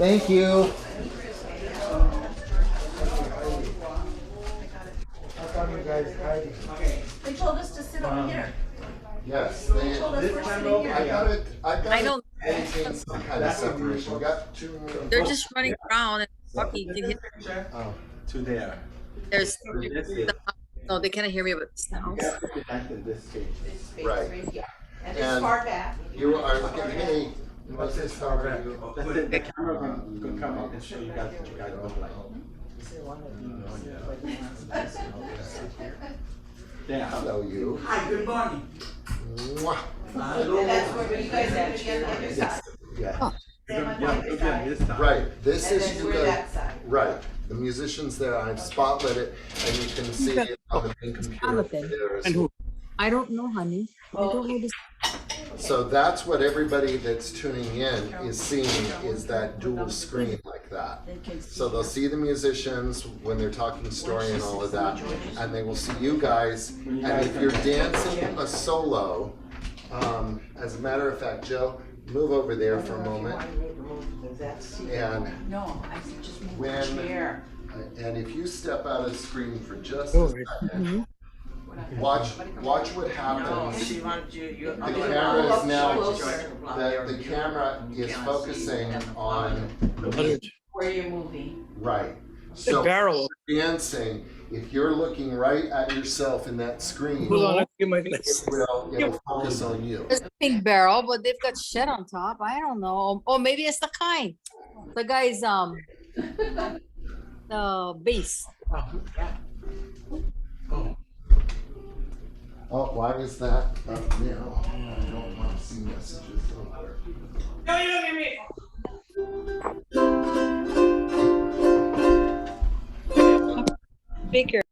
Thank you. They told us to sit over here. Yes, They told us we're sitting here. I got I it. don't. Maintain some kind of separation. We got two. They're just running around and talking. You can hear. Oh, To there. There's This is no, they cannot hear me, but it's the house. back in this stage. This space Right. here. And it's And far back. you are looking at me. What's this? How are you? That's it. The camera could come up and show you guys what you guys look like. Yeah. Hello, you. Hi, good morning. Mwah. And that's where you guys have to be on the other side. Yeah. Same on the Yeah, other look at side. this side. Right. This And is then you we're guys. that side. Right. The musicians there. I've spotlit it, and you can see it on the main computer. Jonathan. There is- And who? I don't know, honey. I don't know this. So that's what everybody that's tuning in is seeing, is that dual screen like that. So they'll see the musicians when they're talking story and all of that, and they will see you guys. And if you're dancing a solo, as a matter of fact, Joe, move over there for a moment. And No, I said just move when, the chair. and if you step out of the screen for just a second, watch what happens. The camera is now, the camera is focusing on, Where you're moving. right. The So barrel. dancing, if you're looking right at yourself in that screen, Hold on, let me get my glass. it'll focus on you. There's a pink barrel, but they've got shit on top. I don't know. Oh, maybe it's the kind. The guy's the bass. Oh, why is that up now? I don't want to see messages over Bigger.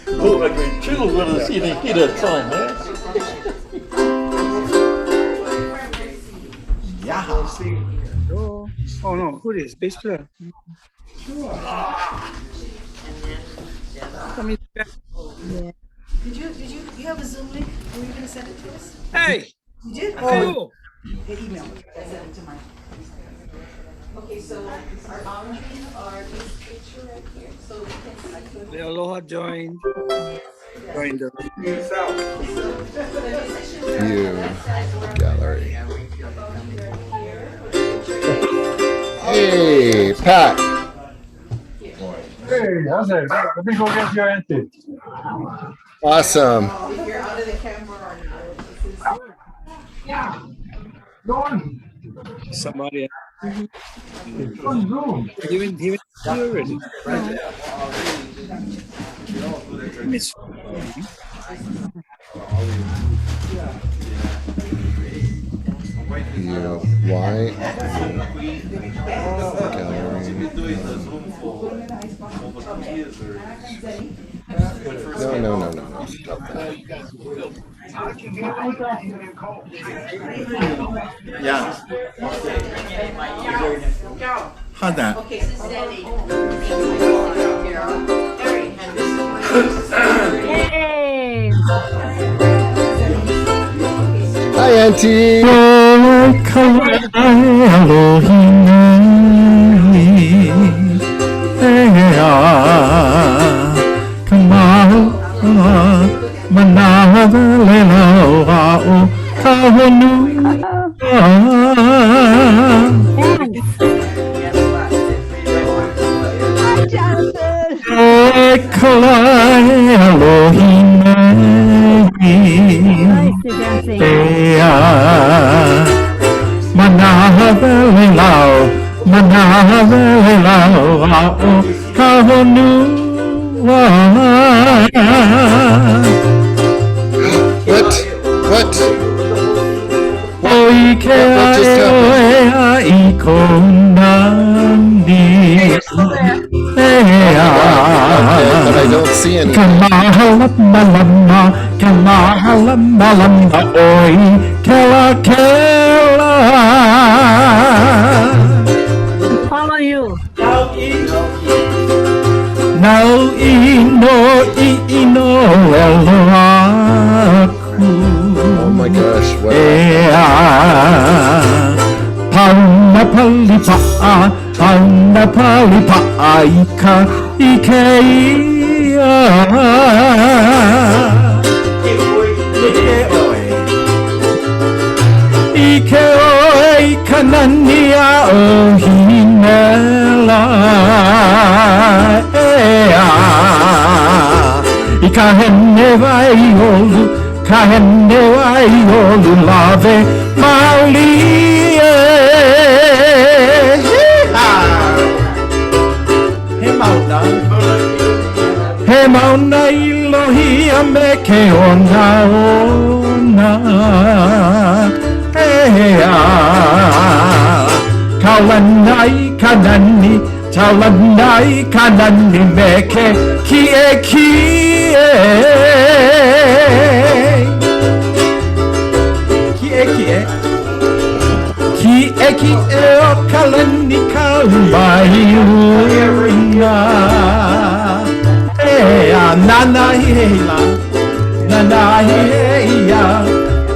Look like we're children when I see they hear that song, man. Oh no, who is bass player? Come in back. Did you have a Zoom link? Were you gonna send it to us? Hey! You did? Oh! They emailed me. I sent it to my. Okay, so our boundary are this picture right here, so we can see. The Aloha joined. Joined the View gallery. Hey, Pat. Hey, how's it? Let me go get your auntie. Awesome. If you're out of the camera or not, Go on. somebody. On Zoom. He went here already. Miss. View Y gallery. No. Not that. Yeah. How's that? okay, so Steady. Hey! Hi, Auntie. Hi, Jonathan. Nice to dancing. What? What just happened? Okay, but I don't see anything. Follow you. Now ino Oh my gosh, what? Ike oi kanania o hinela Ika hene vai olu lave mauli He mauna ilohi a me ke ona Kalanai kanani meke kie o kalani kaumai uina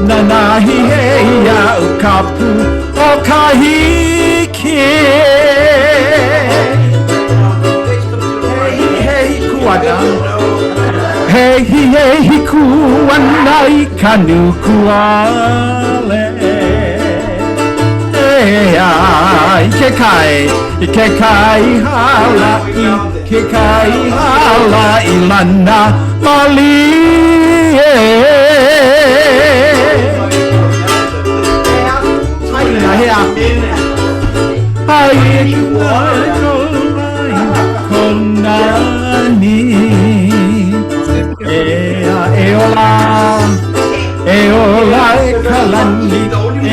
Nanahi heia ukapu o kahiki Hei kuanai kanu kuale Ike kai hala ilana mali konani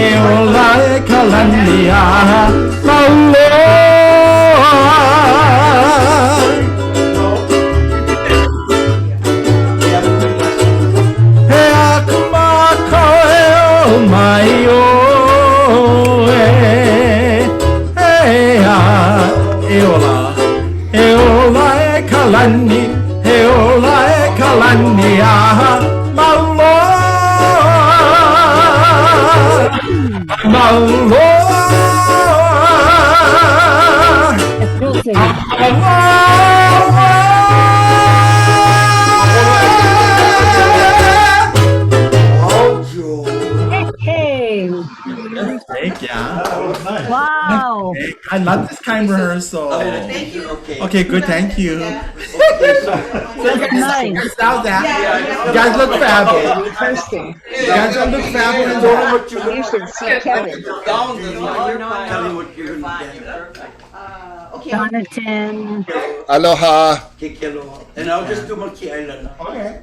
Eola kalani aha laulo He akuma koe o mai o Eola kalani aha laulo Hey. Thank you. Wow. I love this kind of rehearsal. Thank you. Okay, good. Thank you. Nice. Stop that. You guys look fabulous. Hosting. You guys don't look fabulous. You should see Kevin. Okay. Jonathan. Aloha. And I'll just do Monkey Island. Okay.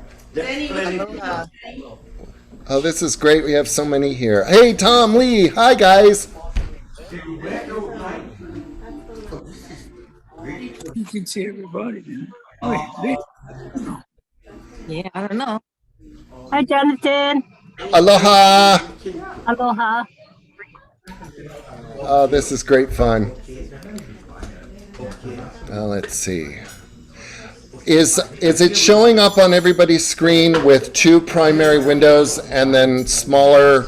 Oh, this is great. We have so many here. Hey, Tom Lee. Hi, guys. you can see everybody. Wait, Yeah, I don't know. Hi, Jonathan. Aloha. Aloha. Oh, this is great fun. Let's see. Is it showing up on everybody's screen with two primary windows and then smaller?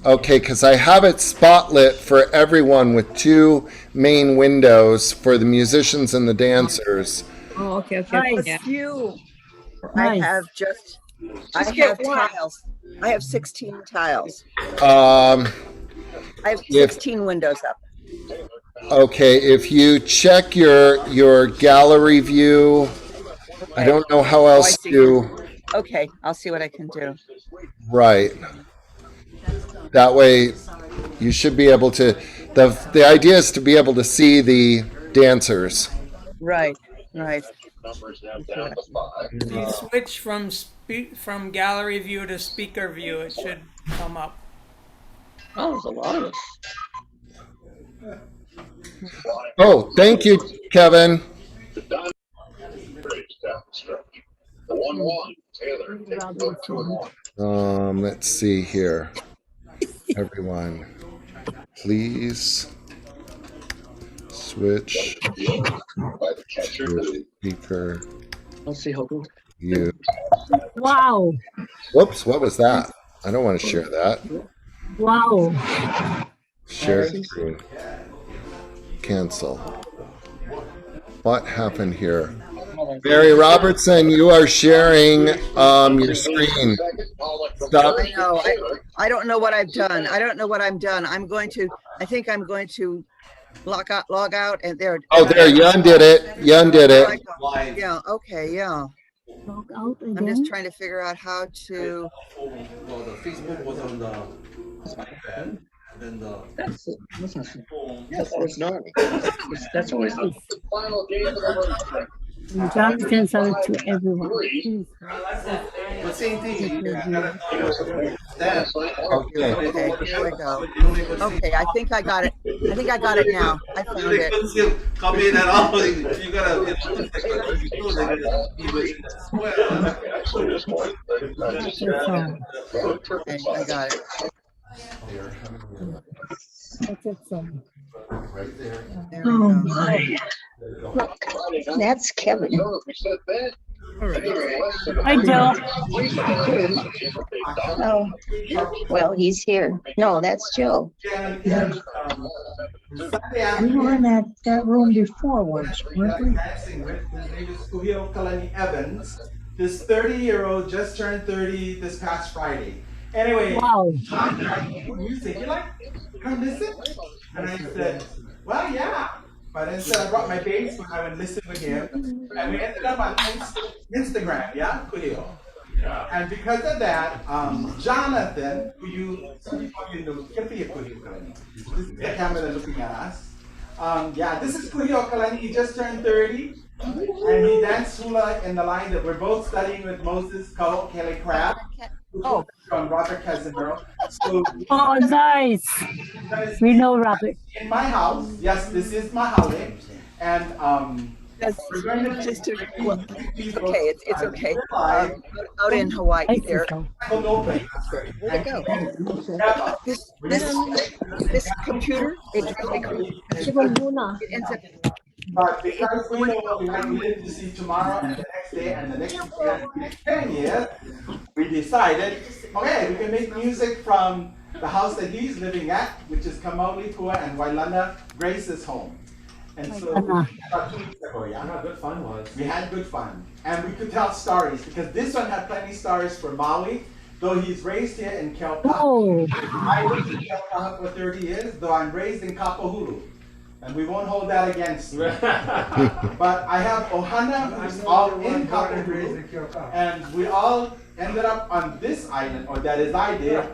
Okay, because I have it spotlit for everyone with two main windows for the musicians and the dancers. Oh, okay. Nice. Yeah. You. Nice. I have tiles. I have 16 tiles. Um, I have If- 16 windows up. okay, if you check your gallery view, I don't know how else see. to. Okay, I'll see what I can do. Right. That way, you should be able to. The idea is to be able to see the dancers. Right, right. If you switch from gallery view to speaker view, it should come up. Oh, there's a lot of us. Oh, thank you, Kevin. The Don breaks down the stretch. The 1-1, Taylor takes both 2-1. Let's see here. Everyone, please switch By the catcher to your the speaker. Let's see, Hogan. You. Wow. Whoops, what was that? I don't want to share that. Wow. Share screen. Cancel. What happened here? Barry Robertson, you are sharing your screen. Stop. I know. I don't know what I've done. I don't know what I'm done. I think I'm going to log out, and there. Oh, there, Yun did it. Yun did it. Yeah. Okay. Yeah. Log out I'm again. just trying to figure out how to. Well, the Facebook was on the iPad, then the That's not. Yes, it's not. That's always the final game of the Jonathan sent it to everyone. but same thing. That's like Okay. Okay. Here we go. Okay. I think I got it. I think I got it now. I found it. Copy it at all. You gotta. actually this point. Okay, I got it. That's it, so. There we go. That's Kevin. Hi, Joe. Oh, well, he's here. No, that's Joe. We were in that room before once, weren't we? dancing with. His name is Kuhio Kalani Evans. This 30-year-old just turned 30 this past Friday. Anyway, Wow. music. You like? Come listen? And I said, well, yeah. But instead, I brought my bass when I would listen with him. And we ended up on Instagram, yeah? Kuhio. And because of that, Jonathan, who you probably know, can be a Kuhio Kalani. This is the camera looking at us. Yeah, this is Kuhio Kalani. He just turned 30. And he danced hula in the line that we're both studying with Moses Kaho Kelly Crab. Oh. From Robert Casimiro. So Oh, nice. We know Robert. in my house, yes, this is my house. And That's we're going to just to, okay. well, okay. It's okay. Out in Hawaii, I there. think so. Where'd it go? This computer, it ends up. But because we know what we want to live to see tomorrow and the next day and the next year and the next 10 years, we decided, okay, we can make music from the house that he's living at, which is Kamaulipua and Wailana Grace's home. And so, about 2 weeks ago, yeah. How good fun was. We had good fun. And we could tell stories because this one had plenty stories for Maui, though he's raised here in Kelpaha. Oh, I lived in Kelpaha for 30 years, though I'm raised in Kapahulu. And we won't hold that against me. But I have Ohana, who's all in Kapahulu, and we all ended up on this island, or that is I did,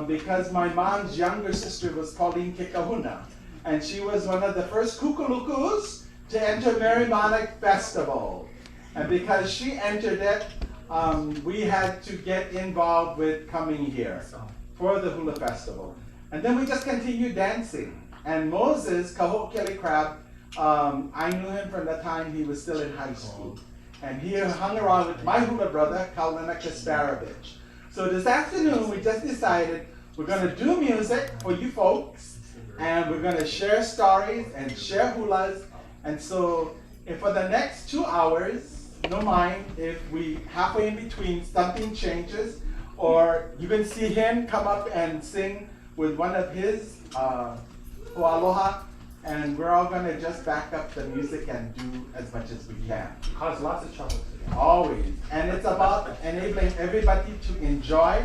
because my mom's younger sister was Pauline Kekahuna. And she was one of the first kukulukus to enter Merrimonic Festival. And because she entered it, we had to get involved with coming here for the Hula Festival. And then we just continued dancing. And Moses, Kaho Kelly Crab, I knew him from the time he was still in high school. And he hung around with my hula brother, Kaulana Kasparovich. So this afternoon, we just decided we're going to do music for you folks, and we're going to share stories and share hulas. And so if for the next 2 hours, no mind if we halfway in between something changes, or you can see him come up and sing with one of his Aloha, and we're all going to just back up the music and do as much as we can. Cause lots of trouble. Always. And it's about enabling everybody to enjoy.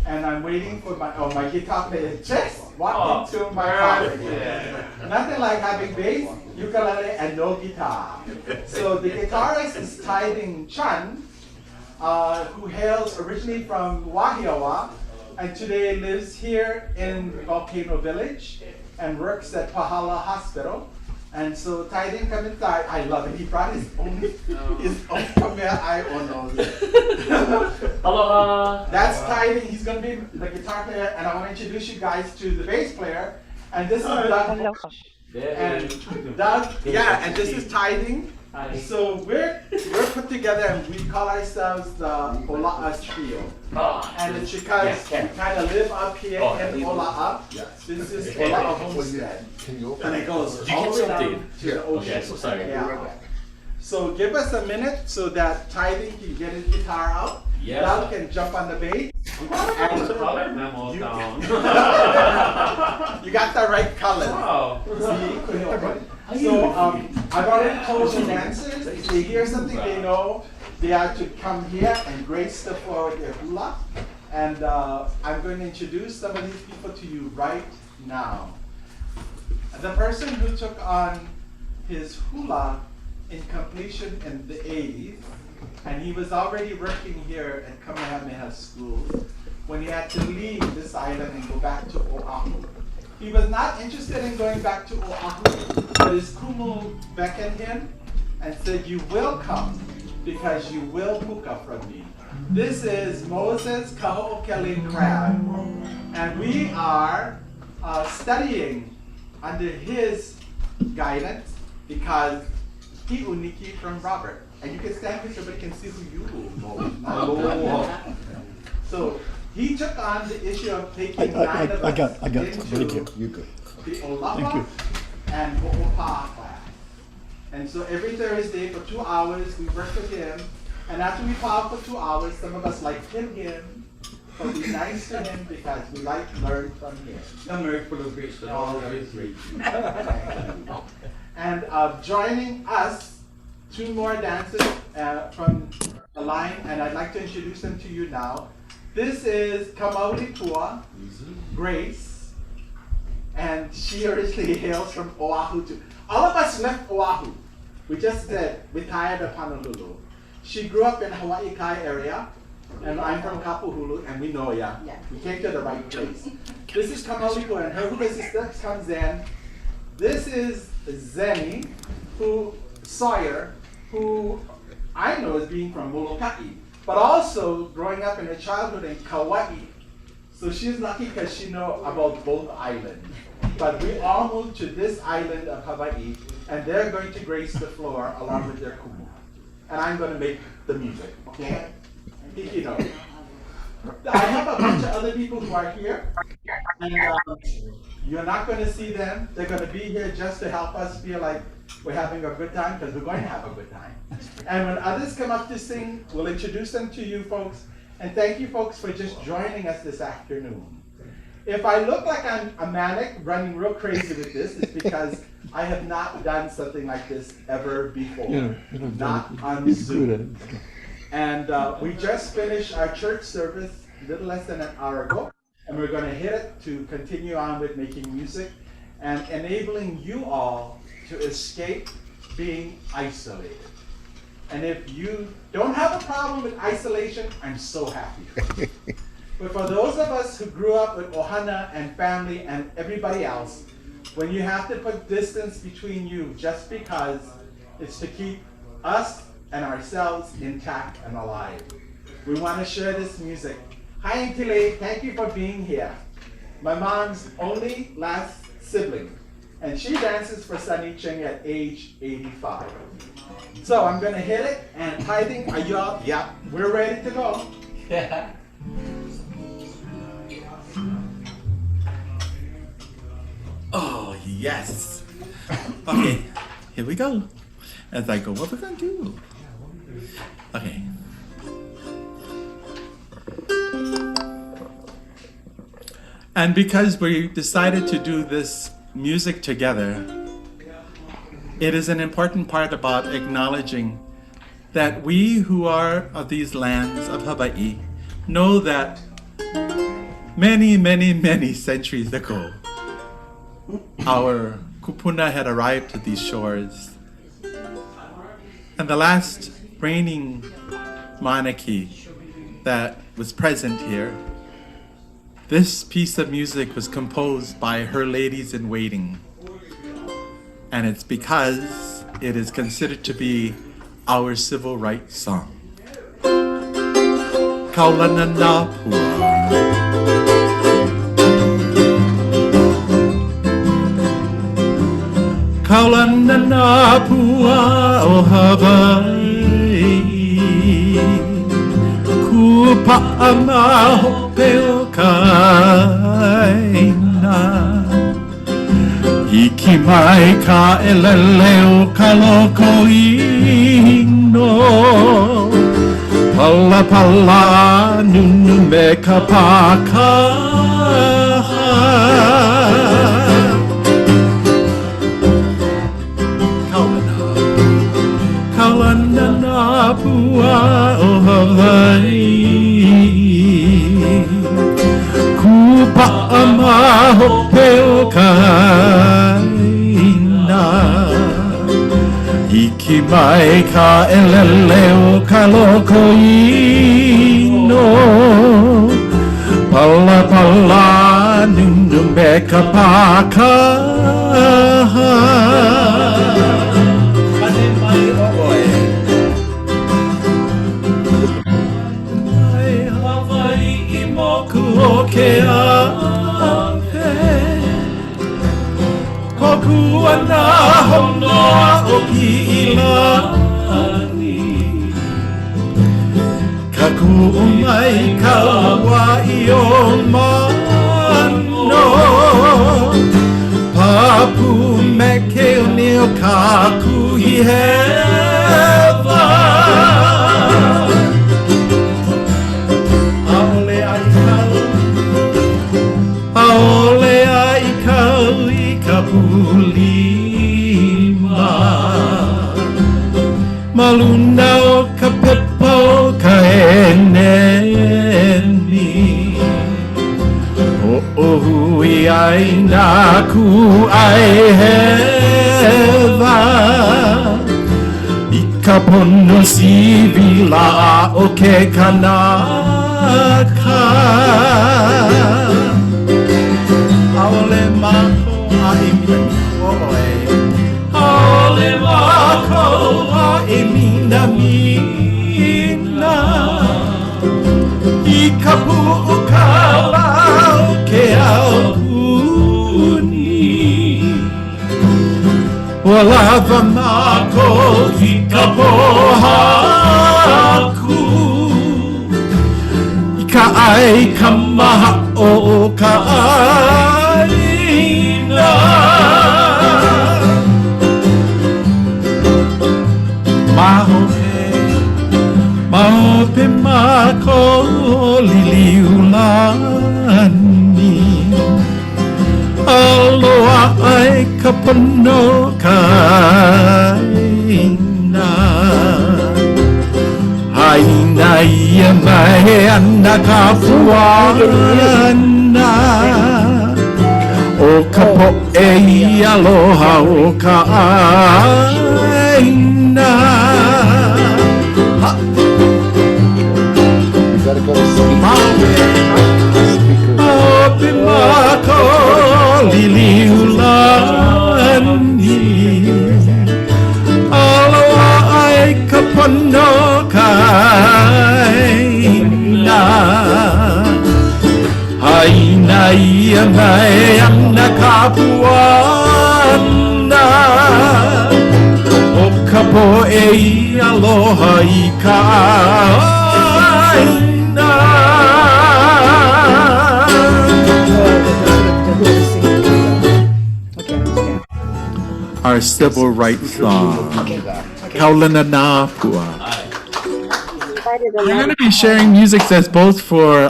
And I'm waiting for my guitar player just walked into my house. Nothing like having bass, ukulele, and no guitar. So the guitarist is Tithing Chan, who hails originally from Wahiawa, and today lives here in Volcano Village and works at Pahala Hospital. And so Tithing come inside. I love it. He brought his own Khmer eye on. Aloha. That's Tithing. He's going to be the guitar player, and I want to introduce you guys to the bass player. And this is Doug. And Doug, yeah, and this is Tithing. So we're put together, and we call ourselves the Ola'a Trio. And it's because we kind of live up here in Ola'a. This is Ola'a Homestead. And it goes all the way down to the ocean. Yeah. So give us a minute so that Tithing can get his guitar out. Doug can jump on the bass. And you got the right color. See? So I've already told the dancers, if they hear something they know, they are to come here and grace the floor with their hula. And I'm going to introduce some of these people to you right now. The person who took on his hula in completion in the 80s, and he was already working here at Kamehameha School when he had to leave this island and go back to Oahu. He was not interested in going back to Oahu, but his kumu beckoned him and said, "You will come because you will puka from me." This is Moses Kaho'okele Crab, and we are studying under his guidance because he uniki from Robert. And you can stand here so everybody can see who you are. So he took on the issue of taking 9 of us into the Olapa and Ho'opa'a class. And so every Thursday for 2 hours we work with him. And after we pop for 2 hours, some of us like him, but be nice to him because we like to learn from him. And joining us, 2 more dancers from the line, and I'd like to introduce them to you now. This is Kamaulikua, Grace, and she originally hails from Oahu too. All of us left Oahu. We just retired at Honolulu. She grew up in Hawaii Kai area, and I'm from Kapuhulu, and we know ya. We came to the right place. This is Kamaulikua, and her hula sister comes in. This is Zenny, Sawyer, who I know as being from Molokai, but also growing up in her childhood in Kauai. So she's lucky because she knows about both islands. But we all moved to this island of Hawaii, and they're going to grace the floor along with their kumu. And I'm going to make the music, okay? Hiki no. I have a bunch of other people who are here, and you're not going to see them. They're going to be here just to help us feel like we're having a good time, because we're going to have a good time. And when others come up to sing, we'll introduce them to you folks. And thank you folks for just joining us this afternoon. If I look like I'm a manic running real crazy with this, it's because I have not done something like this ever before. Not on Zoom. And we just finished our church service a little less than an hour ago. And we're going to hit it to continue on with making music and enabling you all to escape being isolated. And if you don't have a problem with isolation, I'm so happy for you. But for those of us who grew up with Ohana and family and everybody else, when you have to put distance between you just because it's to keep us and ourselves intact and alive, we want to share this music. Hi, Intile, thank you for being here. My mom's only last sibling, and she dances for Sunny Ching at age 85. So I'm gonna hit it, and Tithing, are you all? Yeah, we're ready to go. Yeah. Oh, yes. Okay, here we go. As I go, what we're gonna do? Okay. And because we decided to do this music together, it is an important part about acknowledging that we who are of these lands of Hawaii know that many, many, many centuries ago, our kupuna had arrived to these shores. And the last reigning monarchy that was present here, this piece of music was composed by her ladies in waiting. And it's because it is considered to be our civil rights song. Kaulananapua. Kaulananapua o Hawaii. Kupa'ama hope o kaina. Iki mai ka elele o ka loko ino. Pala pala nunu me ka pakaha. Kaulananapua o Hawaii. Kupa'ama hope o kaina. Iki mai ka elele o ka loko ino. Pala pala nunu me ka pakaha. Ke ape Koku ana honnoa o Pilani Kaku umai ka Hawaii o mano Papu me ke uni o kaku I hewa Aole ai kau I ka pulima Maluna o ka pepa o ka eneni O ohui ai nā ku ai hewa I ka pono sivila o ke kanaka Aole mako ai oe Aole mako ai mina mina I ka pu'u kala o ke au puni Walava mako I ka pohaku I ka ai ka maha o ka aina Mahope mako liliulani Aloha ai ka pono kaina Haina ia mai ana ka fuana O ka po'e I aloha o ka aina Maope mako liliulani Aloha ai ka pono kaina Haina ia mai ana ka puana O ka po'e I aloha I ka aina Our civil rights song, Kaulananapua. We're going to be sharing music that's both for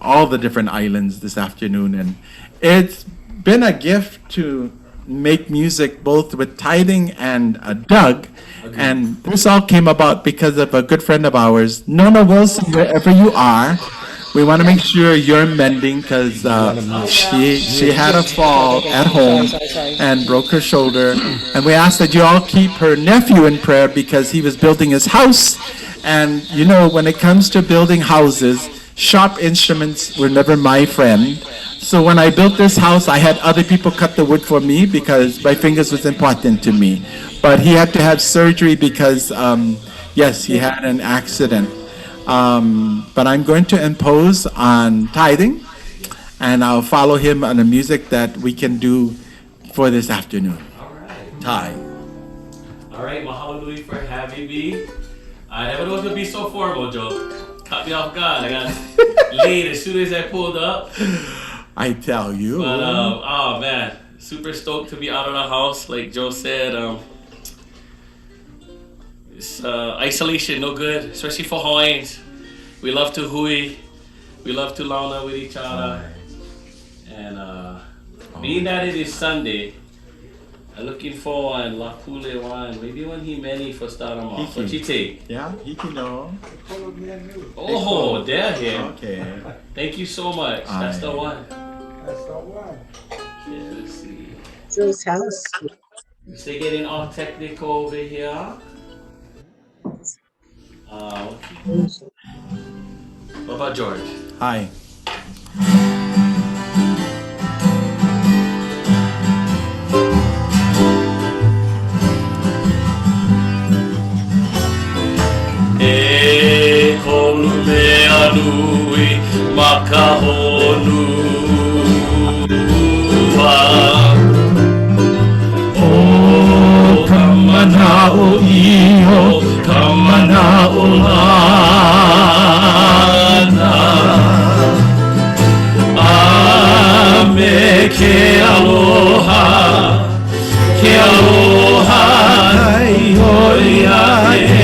all the different islands this afternoon, and it's been a gift to make music both with Tithing and Doug, and this all came about because of a good friend of ours, Nona Wilson, wherever you are. We want to make sure you're mending because she had a fall at home and broke her shoulder. And we ask that you all keep her nephew in prayer because he was building his house. And you know, when it comes to building houses, sharp instruments were never my friend. So when I built this house, I had other people cut the wood for me because my fingers was important to me. But he had to have surgery because, yes, he had an accident. But I'm going to impose on tithing, and I'll follow him on the music that we can do for this afternoon. Tithe. All right, mahalo nui for having me. I never thought it would be so formal, Joe. Caught me off guard. I got late as soon as I pulled up. I tell you. But oh man, super stoked to be out of the house. Like Joe said, it's isolation no good, especially for Hawaiians. We love to hui, we love to launa with each other, and being that it is Sunday, I'm looking for one lapule one, maybe one himeni for start them off. What you take? Yeah, hikino. Oh, they're here. Okay. Thank you so much. That's the one. That's the one. Yeah, let's see. Joe's house. They're getting all technical over here. What about George? Hi. E kolu mea nui makahonua. O kamana o iho, kamana o lana. Ame ke aloha hoi ae.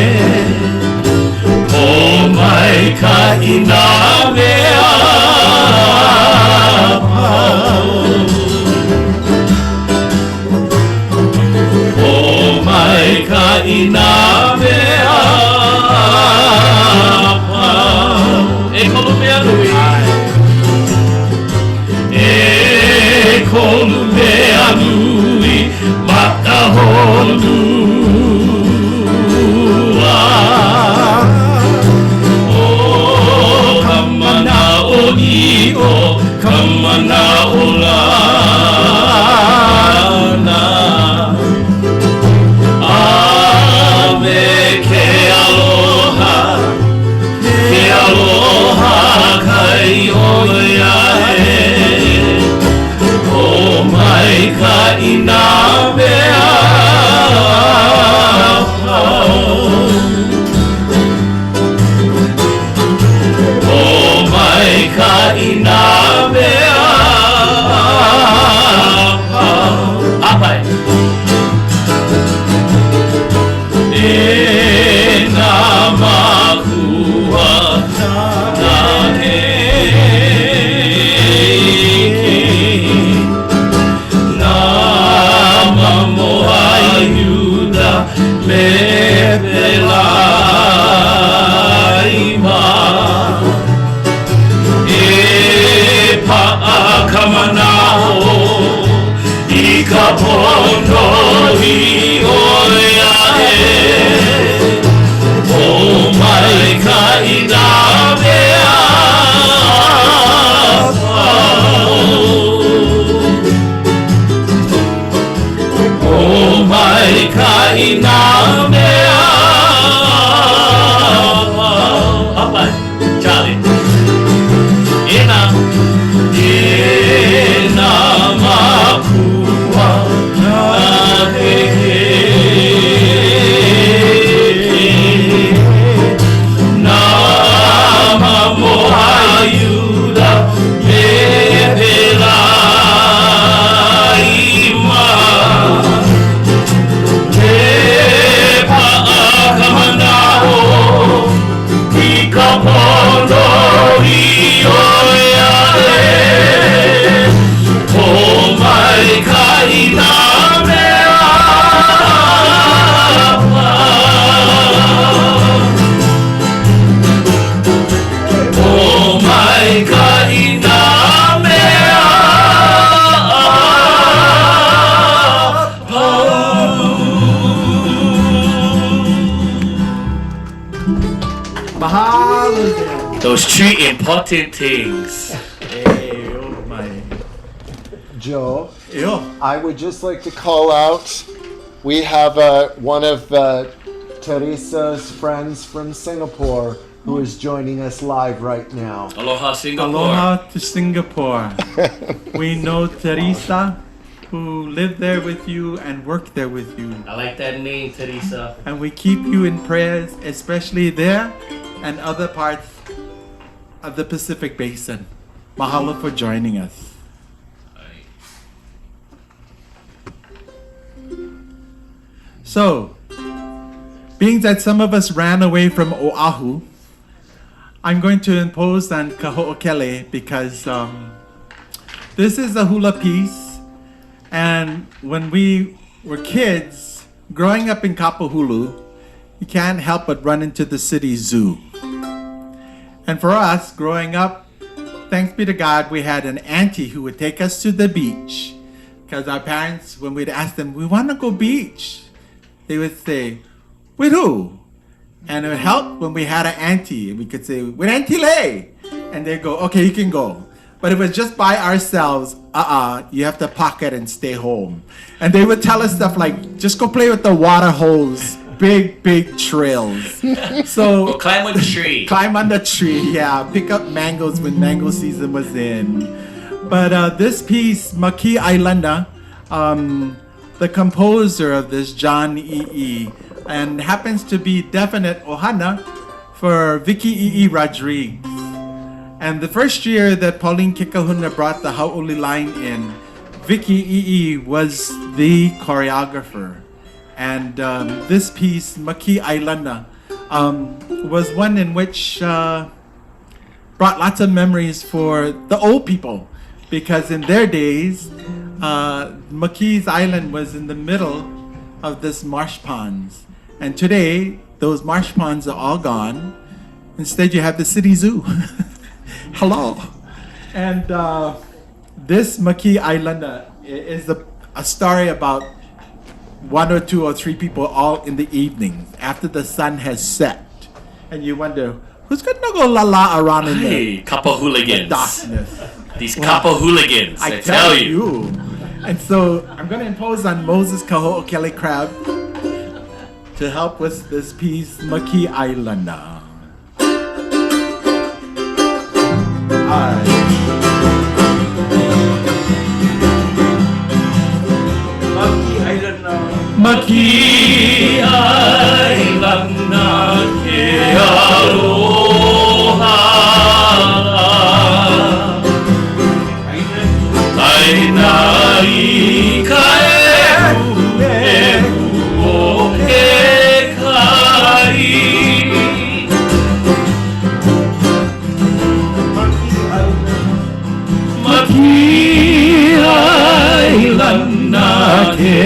O mai ka ina mea pau. O mai ka ina mea pau. E kolu mea nui. E kolu mea nui makahonua. Kamana olana. Ame ke aloha kai oiae. O mai ka ina mea pau. O mai ka ina mea pau. Apai. E nā makua nā heiki. Nā mamoa iuda me pelaima. Kamanao I ka pono I oiae. O mai ka ina mea pau. O mai ka ina mea pau. Apai, Charlie. Ina. Ina makua na heiki. Na mamoa iuda me pelaima. Te pa'a kamanao I ka pono I oiae. O mai ka ina mea pau. O mai ka ina mea Mahalo. Those three important things. Hey, oh my. Joe, Yo. I would just like to call out, we have one of Teresa's friends from Singapore who is joining us live right now. Aloha Singapore. Aloha to Singapore. We know Teresa, who lived there with you and worked there with you. I like that name, Teresa. And we keep you in prayers, especially there and other parts of the Pacific Basin. Mahalo for joining us. So, being that some of us ran away from Oahu, I'm going to impose on Kaho'okele because this is a hula piece, and when we were kids, growing up in Kapahulu, you can't help but run into the city zoo. And for us, growing up, thanks be to God, we had an auntie who would take us to the beach. Because our parents, when we'd ask them, we want to go beach, they would say, with who? And it would help when we had an auntie. We could say, with Auntie Lay. And they'd go, okay, you can go. But if it was just by ourselves, you have to pocket and stay home. And they would tell us stuff like, just go play with the water hose. Big trails. So Well, climb on the tree. Climb on the tree, yeah. Pick up mangoes when mango season was in. But this piece, Maki Ailana, the composer of this, John E.E., and happens to be definite ohana for Vicky E.E. Rodriguez. And the first year that Pauline Kikahuna brought the Hau'oli line in, Vicky E.E. was the choreographer. And this piece, Maki Ailana, was one in which brought lots of memories for the old people. Because in their days, Maki's Island was in the middle of this marsh ponds. And today, those marsh ponds are all gone. Instead, you have the city zoo. Hello. And this Maki Ailana is a story about 1 or 2 or 3 people all in the evenings after the sun has set. And you wonder, who's going to go la-la around in Hey, Kappa hooligans. darkness? These Kappa hooligans, I tell you. And so I'm going to impose on Moses Kaho'okele crowd to help with this piece, Maki Ailana. Maki Ailana ke aloha Aina I ka ehu o ke kai Maki Ailana ke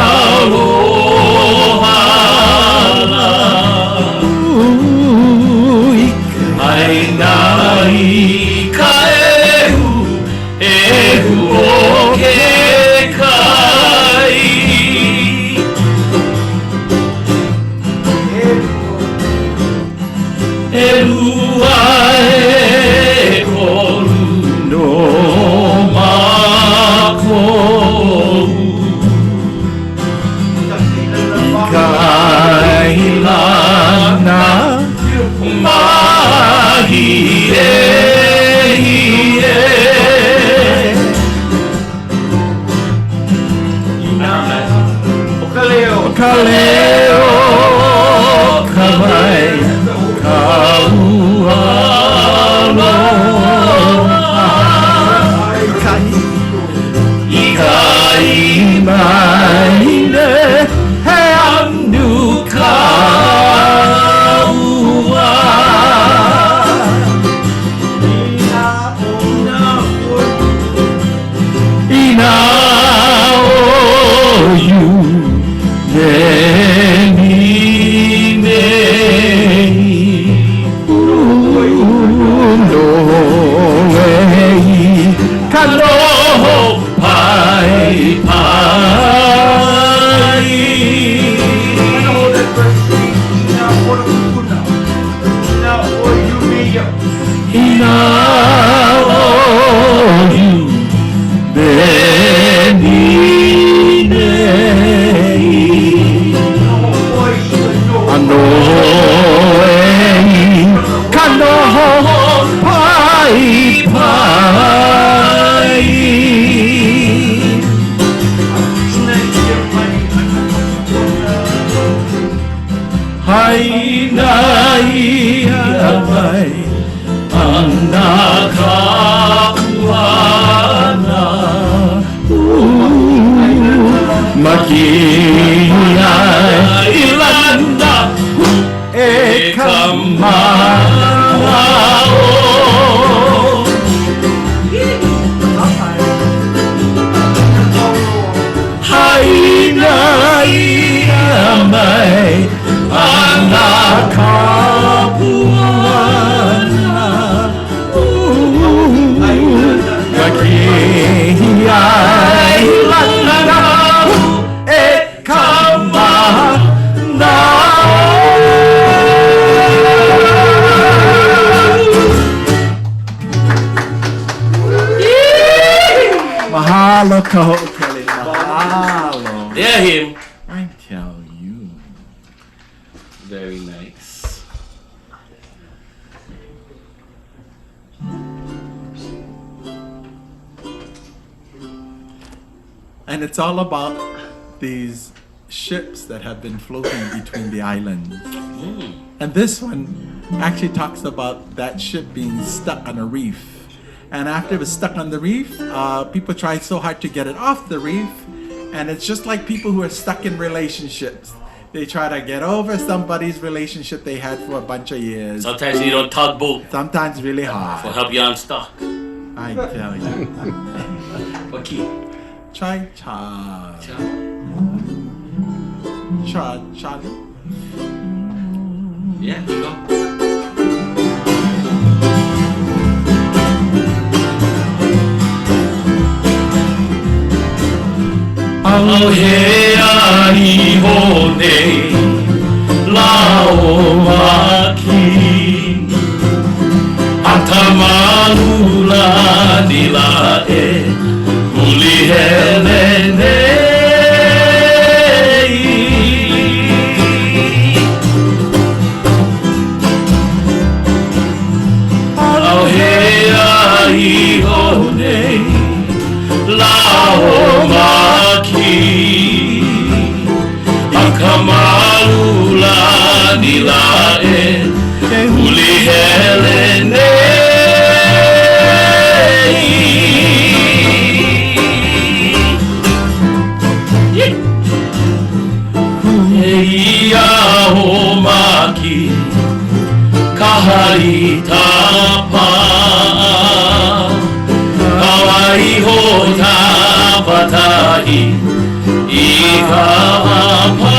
aloha Aina I ka ehu o ke kai Elua e kolu no makou Kailana mahi e Kaleo kawai kaualo Ikai maine he anu kaua Ina o you mai ana kapuana Makia ilanda e kamao Haina ia mai ana kapuana Makia ilanda e Mahalo ko, Kelly. Mahalo. Yeah, him. I tell you. Very nice. And it's all about these ships that have been floating between the islands. And this one actually talks about that ship being stuck on a reef. And after it was stuck on the reef, people tried so hard to get it off the reef. And it's just like people who are stuck in relationships. They try to get over somebody's relationship they had for a bunch of years. Sometimes you need a tugboat Sometimes really hard. to help you unstuck. I tell you. Okay. Try cha. Charlie. Yeah, you go. Auhea ihone laomaki Atamalula nilae ulihelene Auhea ihone laomaki Akamalula nilae ulihelene Eia homaki kahari tapa Hawaii ho tapatahi Ikawapa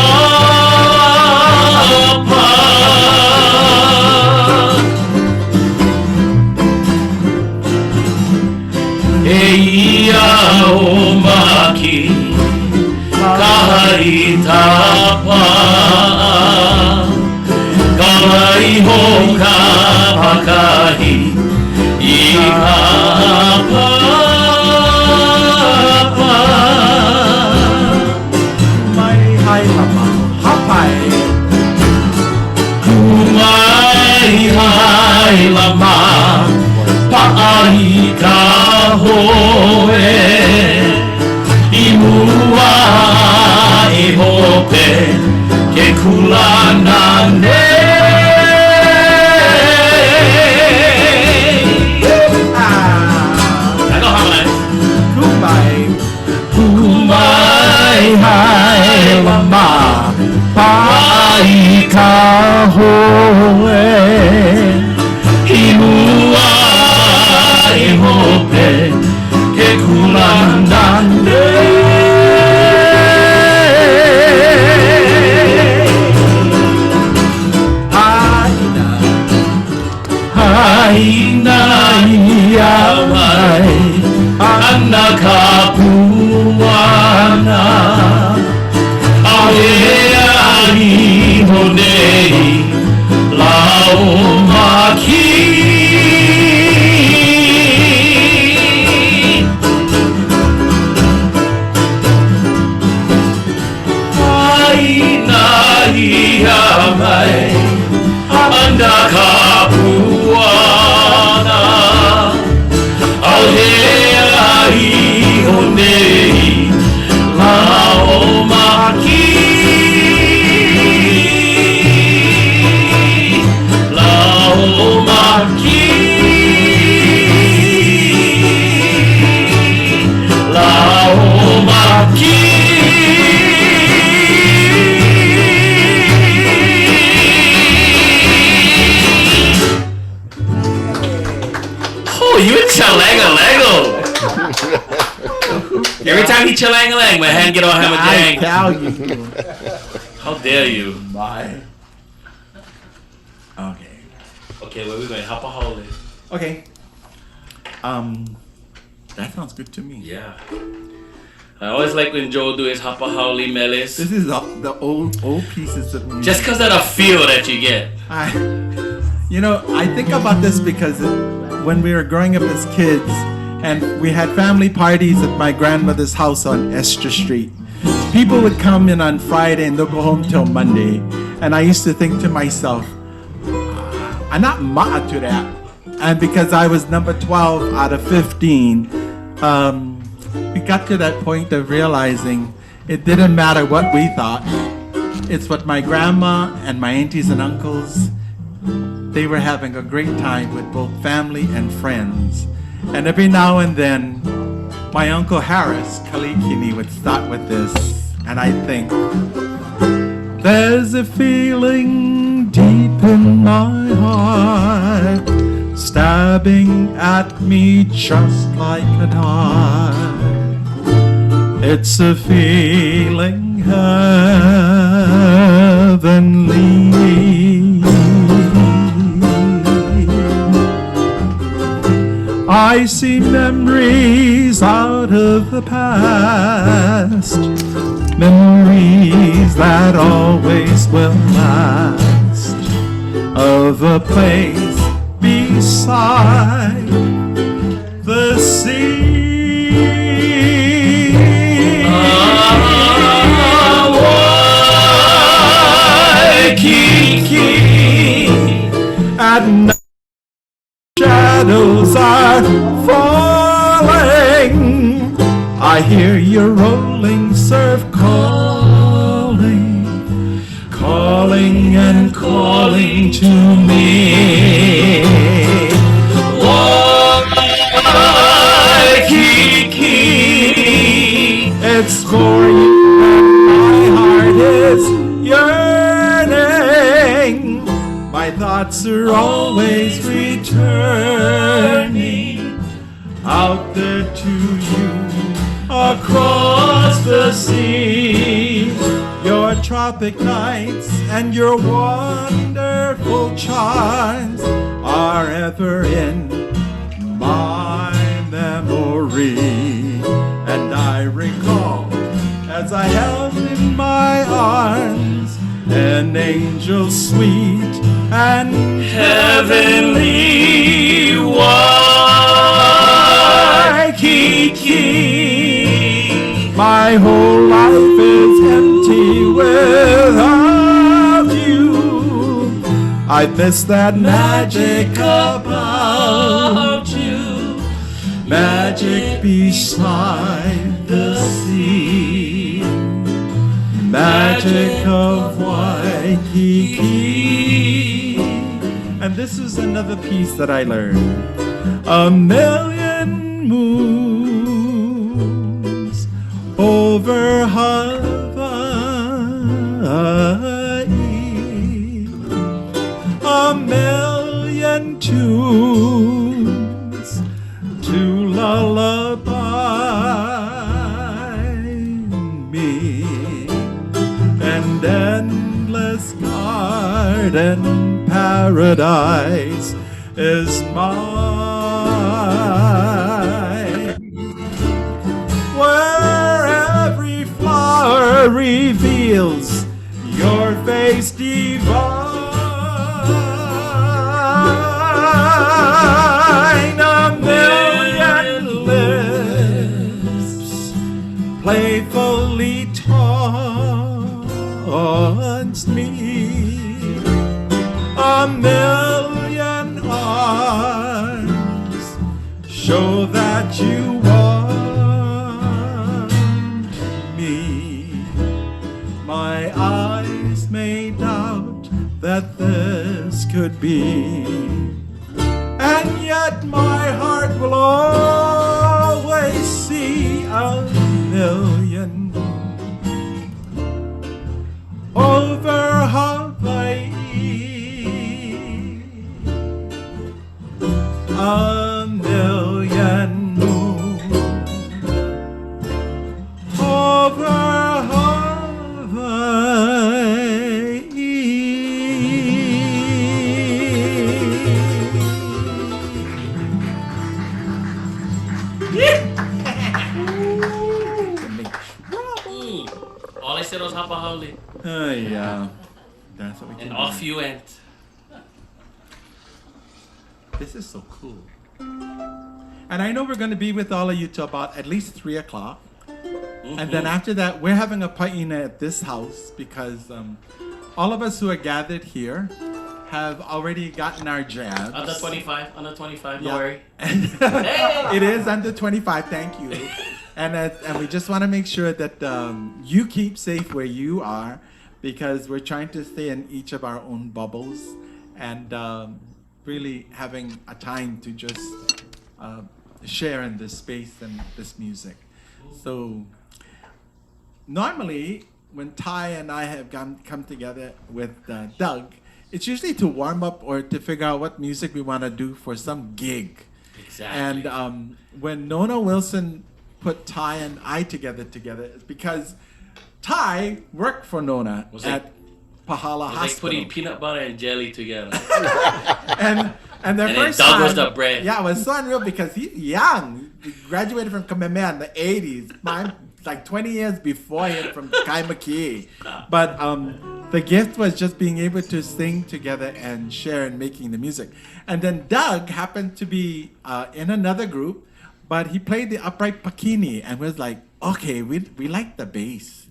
Eia omaki kahari tapa Kawai ho kapakahi Ikawapa Hai lama hapai Kumai hai lama Paai ka hoe Imua e hope Ke kulana ne Kumai hai lama Pai ka hoe Imua e hope Chalangalango. Every time he chalangalang, my hand get all hammer I jang. tell you. How dare you? My. Okay. Okay, where we going? Hapa Haole. Okay. That sounds good to me. Yeah. I always like when Joe do his Hapa Haole meles. This is the old pieces of music. Just because of the feel that you get. I think about this because when we were growing up as kids and we had family parties at my grandmother's house on Esther Street, people would come in on Friday and they'll go home till Monday. And I used to think to myself, I'm not mad to that. And because I was number 12 out of 15, we got to that point of realizing it didn't matter what we thought. It's what my grandma and my aunties and uncles, they were having a great time with both family and friends. And every now and then, my Uncle Harris, Kalikini, would start with this. And I think, there's a feeling deep in my heart, stabbing at me just like a knife. It's a feeling heavenly. I see memories out of the past, memories that always will last, of a place beside the sea. Waikiki, at night shadows are falling. I hear your rolling surf calling, calling and calling to me. Waikiki, it's for you that my heart is yearning. My thoughts are always returning out there to you across the sea. Your tropic nights and your wonderful charms are ever in my memory. And I recall as I held in my arms an angel sweet and heavenly. Waikiki, my whole life is empty without you. I miss that magic about you, magic beside the sea, magic of Waikiki. And this is another piece that I learned. A million moons over Hawaii, a million tunes to lullaby me, and endless garden paradise is mine, where every flower reveals your face divine. A million lips playfully taunts me, a million arms show that you want me. My eyes may doubt that this could be, and yet my heart will always see a million over Hawaii, a million Really, that's what we can And do. off you went. This is so cool. And I know we're going to be with all of you till about at least 3 o'clock. And then after that, we're having a paina at this house because all of us who are gathered here have already gotten our jabs. Under 25, under 25, Yeah. don't worry. It is under 25, thank you. And we just want to make sure that you keep safe where you are because we're trying to stay in each of our own bubbles and really having a time to just share in this space and this music. So normally when Ty and I have come together with Doug, it's usually to warm up or to figure out what music we want to do for some gig. Exactly. And when Nona Wilson put Ty and I together, it's because Ty worked for Nona at Pahala It's like Hospital. putting peanut butter and jelly together. And the And first then Doug time, was the bread. Yeah, it was so unreal because he's young. He graduated from Kamehameha in the 80s. Mine, like 20 years before him from Kaimaki. But the gift was just being able to sing together and share in making the music. And then Doug happened to be in another group, but he played the upright pakini and was like, okay, we like the bass.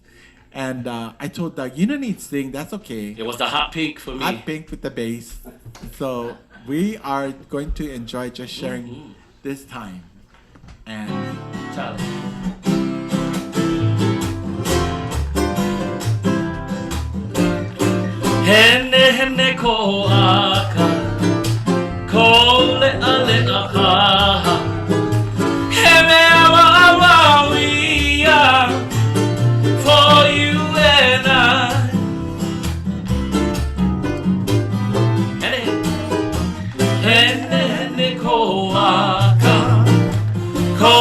And I told Doug, you don't need to sing, that's okay. It was the hot pink for me. Hot pink with the bass. So we are going to enjoy just sharing this time. And Charlie. Hene hene ko aka, ko le ale aha. Heme awa awa we are for you and I. Hene hene ko aka, ko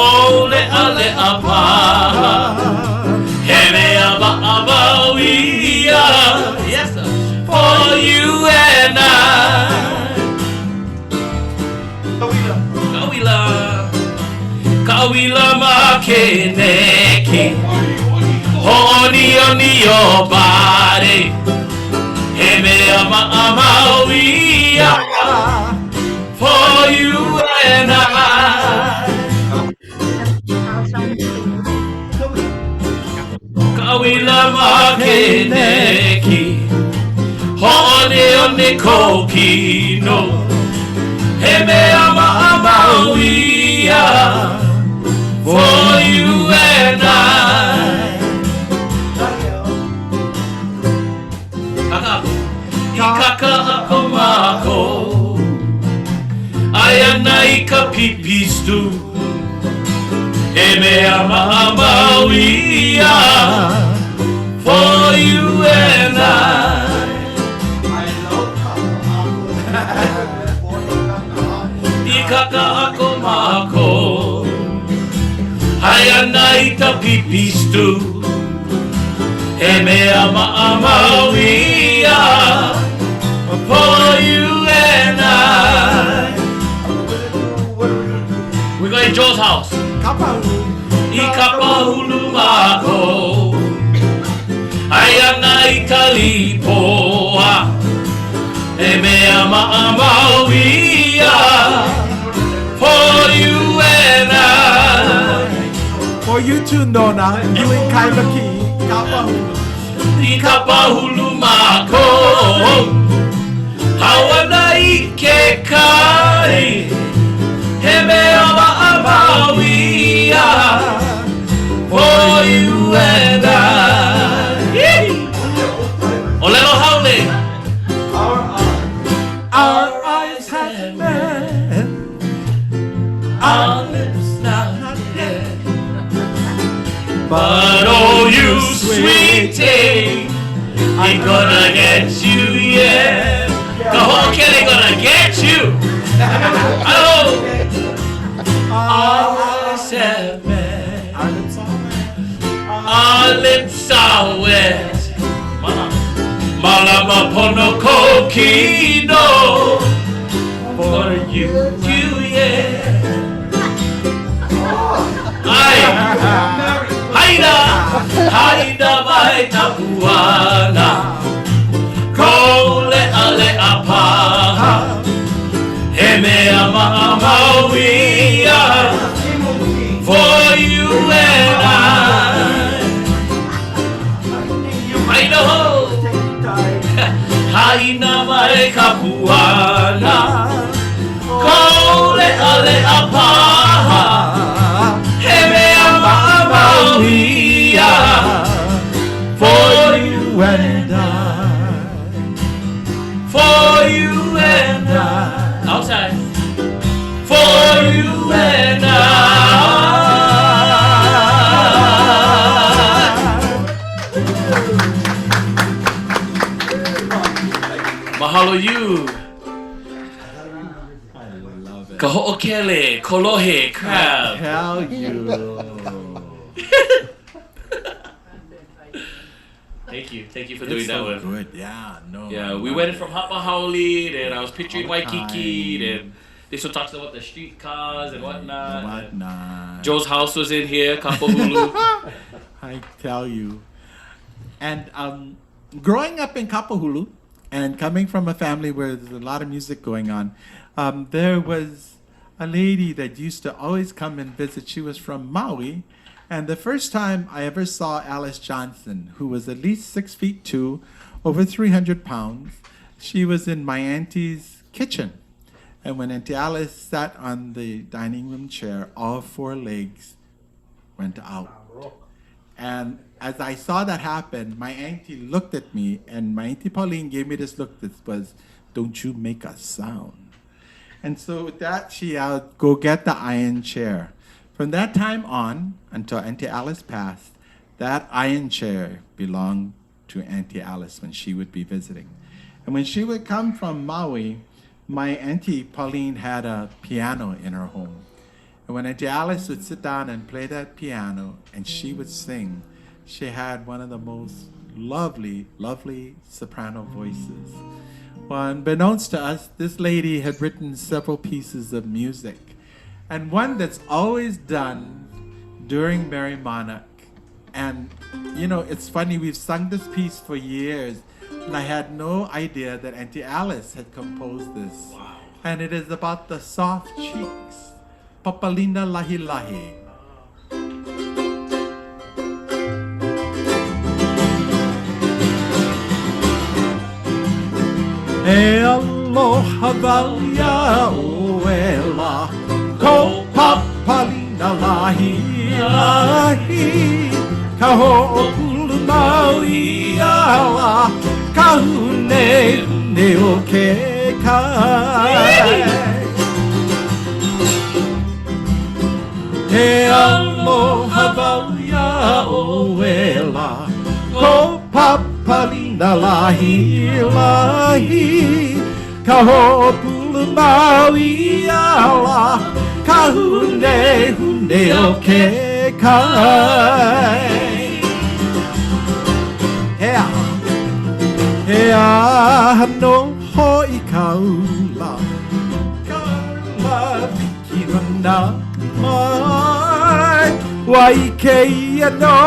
le ale aha. Heme awa awa we are. Yes sir. For you and I. Kawila make neki. Honey on your body. Heme ama ama we are. For you and I. Kawila make neki. Honey on the coquino. Heme ama ama we are. For you and I. Ikaka ako mako. Ayana ika pipistu. Heme ama ama we are. For you and I. Ikaka ako mako. Hayana ita pipistu. Heme ama ama we are. For you and I. We're going to Joe's house. Ikapahulu mako. Hayana ita lipoa. Heme ama ama we are. For you and I. for you too, Nona, you in Kaimaki. Ikapahulu mako. Hawana ike kai. Heme ama ama we are. For you and I. Olelo haule. Our eyes have met, Our lips not yet. But oh, you sweetie, ain't gonna get you yet. The whole kid ain't gonna get you. Oh, our eyes have met. Our lips are wet. Malama pono kokino. For you, yeah. Haida, haida mai tapuana. Maui, for you and I know. Haina mai kapuana, ko lea lea paha, he mea Maui, for you and for you and outside, for you and Mahalo you. I love it. Ka ho'okele, kolohe, crab. Tell you. Thank you for It's doing that so one. good. Yeah, no. Yeah, I we love went it. from Hapahauli, then I was picturing All the Waikiki, time. then this one talks about the street cars and whatnot. Whatnot. Joe's house was in here, Kapahulu. I tell you. And growing up in Kapahulu and coming from a family where there's a lot of music going on, there was a lady that used to always come and visit. She was from Maui. And the first time I ever saw Alice Johnson, who was at least 6'2", over 300 pounds, she was in my auntie's kitchen. And when Auntie Alice sat on the dining room chair, all four legs went out. And as I saw that happen, my auntie looked at me, and my Auntie Pauline gave me this look that was, "Don't you make a sound." And so with that, she go get the iron chair. From that time on, until Auntie Alice passed, that iron chair belonged to Auntie Alice when she would be visiting. And when she would come from Maui, my Auntie Pauline had a piano in her home. And when Auntie Alice would sit down and play that piano and she would sing, she had one of the most lovely, lovely soprano voices. Well, unbeknownst to us, this lady had written several pieces of music. And one that's always done during Merry Monarch. And, you know, it's funny, we've sung this piece for years, and I had no idea that Auntie Alice had composed this. Wow. And it is about the soft cheeks. Papalina lahi lahi. E aloha valia oela, ko papalina lahi lahi, ka ho'opulu maui ala, ka hune hune o ke kai. E aloha valia oela, ko papalina lahi lahi, ka ho'opulu maui ala, ka hune hune o ke kai. Hea no hoi kaula, kaula vikirana mai, wai keia no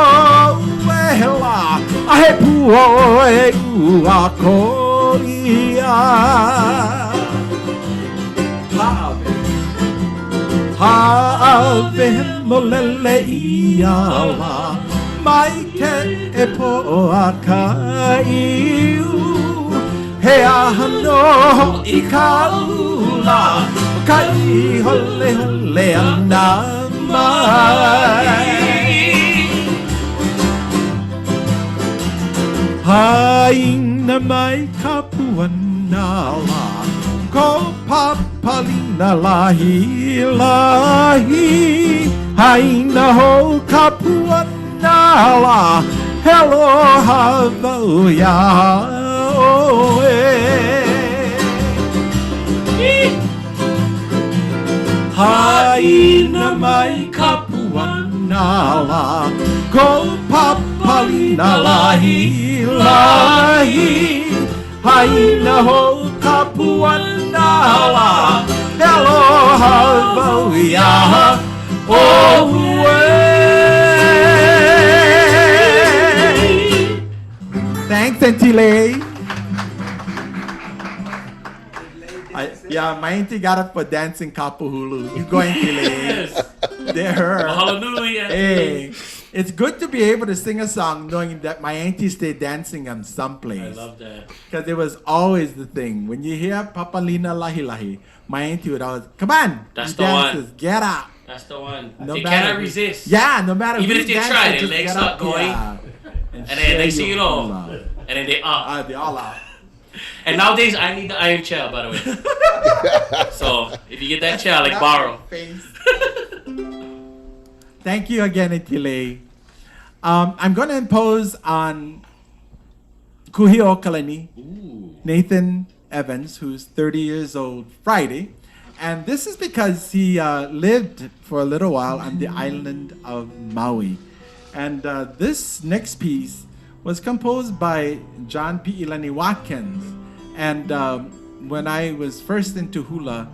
wehela, ahe puo e ua koria. Haave molele iala, mai ke e po a kaiu. He aha no i kaula, kai hole hole ana mai. Haina mai kapuanala, ko papalina lahi lahi. Haina ho kapuanala, hello havauya oe. Haina mai kapuanala, ko papalina lahi lahi. Haina ho kapuanala, hello havauya oe. Thanks, Auntie Lay. Yeah, my auntie got up for dancing kapuhulu. You going to Yes. there? Hallelujah. Hey, it's good to be able to sing a song knowing that my auntie stayed dancing on someplace. I love that. Because it was always the thing. When you hear Papalina Lahi Lahi, my auntie would always, come on, That's you the one. dancers, get up. That's the one. No They matter cannot who- resist. Yeah, no matter Even who's if they dancing, try, their just legs get start up, going. yeah, And share then next thing your you know, hula. and then they up. They all out. And nowadays, I need the iron chair, by the way. So if you get that chair, like borrow. Thank you again, Itile. I'm going to impose on Kuhio Kalani, Nathan Evans, who's 30 years old, Friday. And this is because he lived for a little while on the island of Maui. And this next piece was composed by John P. Ilani Watkins. And when I was first into hula,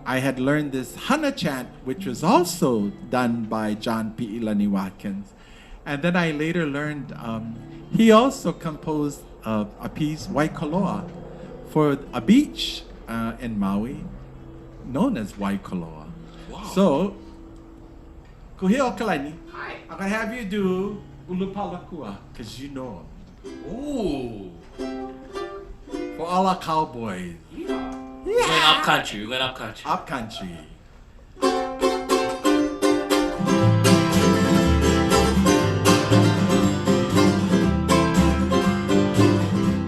I had learned this Hana chant, which was also done by John P. Ilani Watkins. And then I later learned he also composed a piece, Waikoloa, for a beach in Maui known as Waikoloa. Wow. So, Kuhio Kalani, I'm going to have you do Ulupalakua, because you know him. Ooh. For all our cowboys. We're going up country. We're going up country. Up country.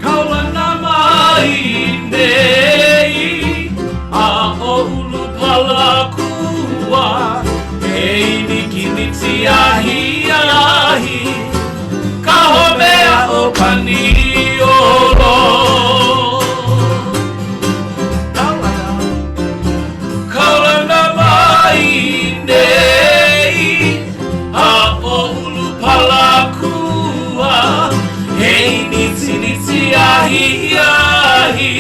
Kaulana mai nei a o Ulupalakua e niki niti ahi ahi ka homea o paniolo Kaulana mai nei a o Ulupalakua Hey, nitsi nitsi ahi ahi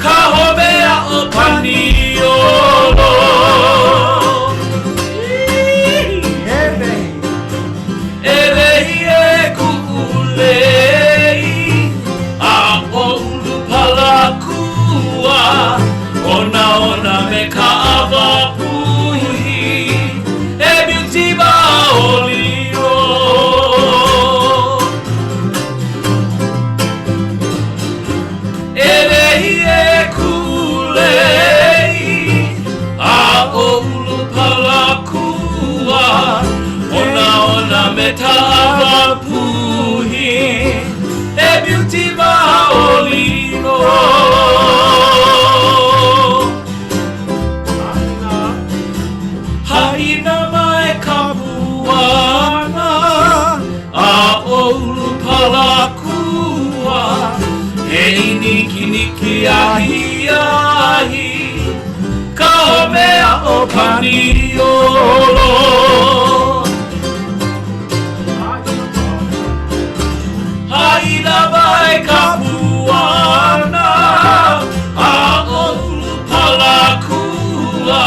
ka homea o paniolo Elei e ku'ulei a o Ulupalakua Ona ona me ka awapuhi e miutima olio Elei e kulei a o Ulupalakua Ona ona me tawapuhi e miutima olino Haina mai kapuana a o Ulupalakua Hei niki niki ahi ahi ka homea o paniolo Haina mai kapuana a o Ulupalakua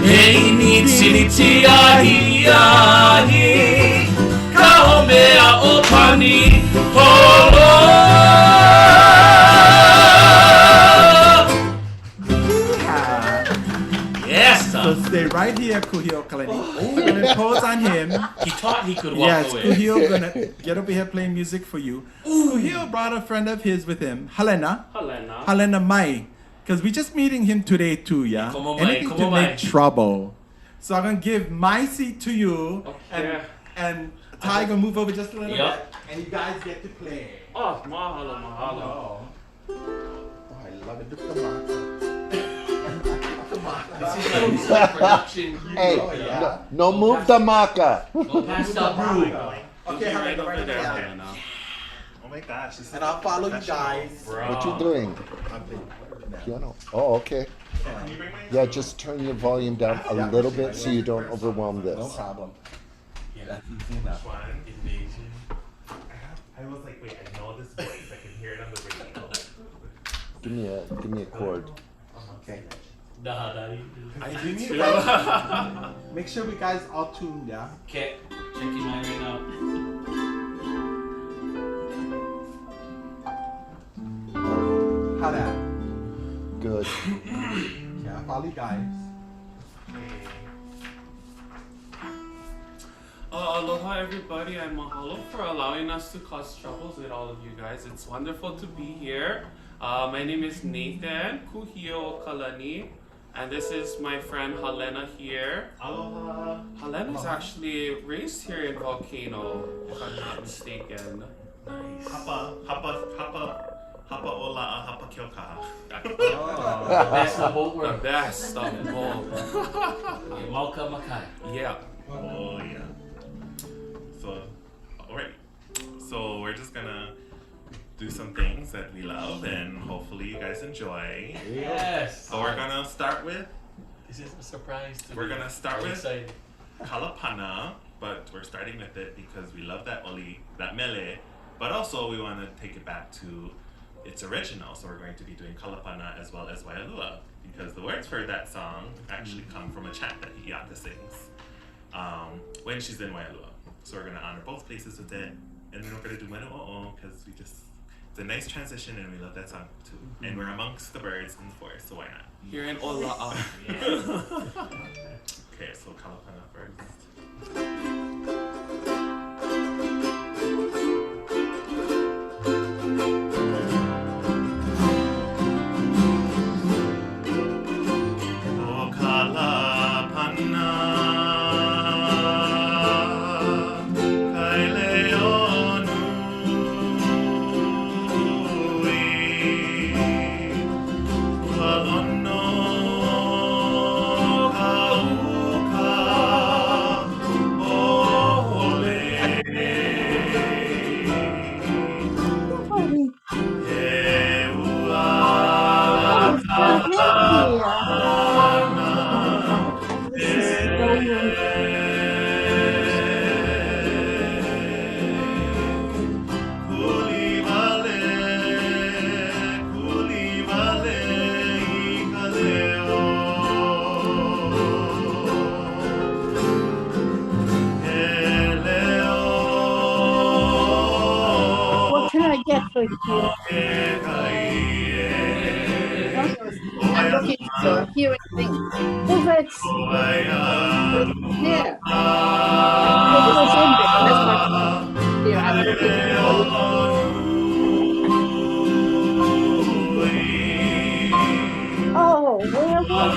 Hei nitsi nitsi ahi ahi ka homea o paniolo Yes, So son. stay right here, Kuhio Kalani. We're going to impose on him. He thought he could walk Yes, away. Kuhio going to get over here playing music for you. Kuhio brought a friend of his with him, Helena Mai. Because we're just meeting him today too, yeah? Como Mai, Anything como to Mai. make trouble. So I'm going to give my seat to you. Okay. And Ty going to move over just a little Yep. bit. And you guys get to play. Oh, mahalo, mahalo. Oh, I love it. This is like production. Hey, Oh, yeah. no move the maca. Go past the brew. Okay, Right over there. Oh my gosh. And I'll follow you guys. What you doing? Piano. Oh, okay. Yeah, just turn your volume down a little bit so you don't overwhelm No this. problem. That's easy enough. Invasion. I was like, wait, I know this voice. I can hear it on the radio. Give me a chord. Okay. Dah, dah. Make sure we guys all tuned, yeah? Okay, checking mine right now. How that? Good. Kaya pali guys. Aloha everybody and mahalo for allowing us to cause troubles with all of you guys. It's wonderful to be here. My name is Nathan Kuhio Kalani, and this is my friend Helena here. Aloha. Helena is actually raised here in Volcano, if I'm not mistaken. Nice. Hapa ola hapa kiokaha. The best of both The worlds. best of both. Mauka Makai. Yeah. Oh yeah. So, alright. So we're just gonna do some things that we love and hopefully you guys enjoy. Yes. So we're gonna start with, This is a surprise to we're me. gonna start I'm with excited. Kalapana, but we're starting with it because we love that oli, that mele, but also we want to take it back to its original. So we're going to be doing Kalapana as well as Waialua because the words for that song actually come from a chant that Hiata sings when she's in Waialua. So we're going to honor both places with it, and then we're going to do Manu O'o because it's a nice transition and we love that song too. And we're amongst the birds in the forest, so why not? Here in Ola'a. Okay, so Kalapana first. O Kalapana, kai leo nui, walono kauka ole. He ua What can I get for you? I'm looking for hearing things. Bullets. Yeah. That's my here. I'm looking for. Oh, where was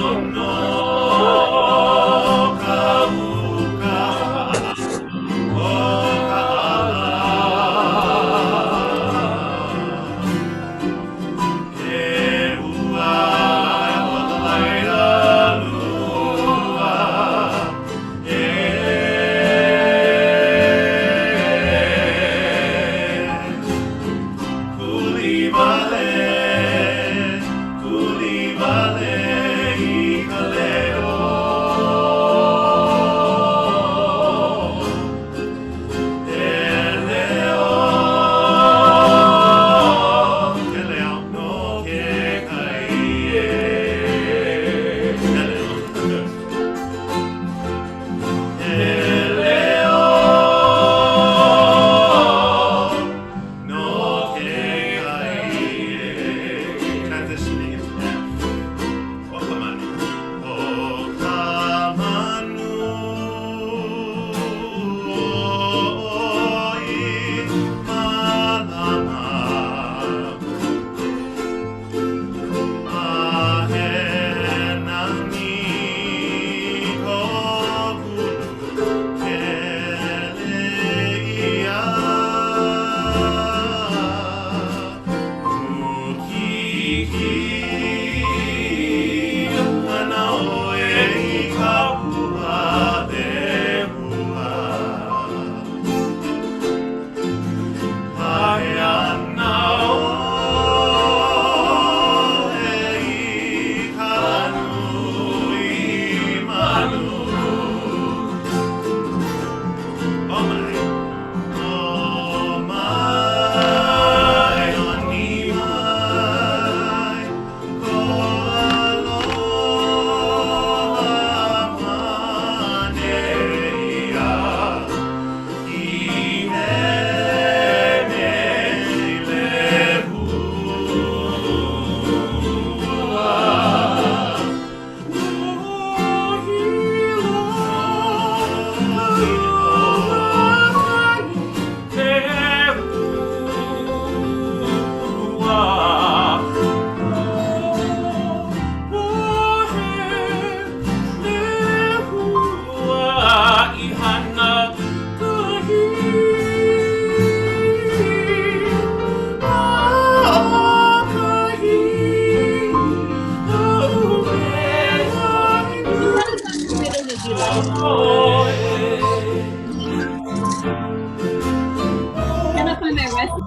Cannot find my recipe.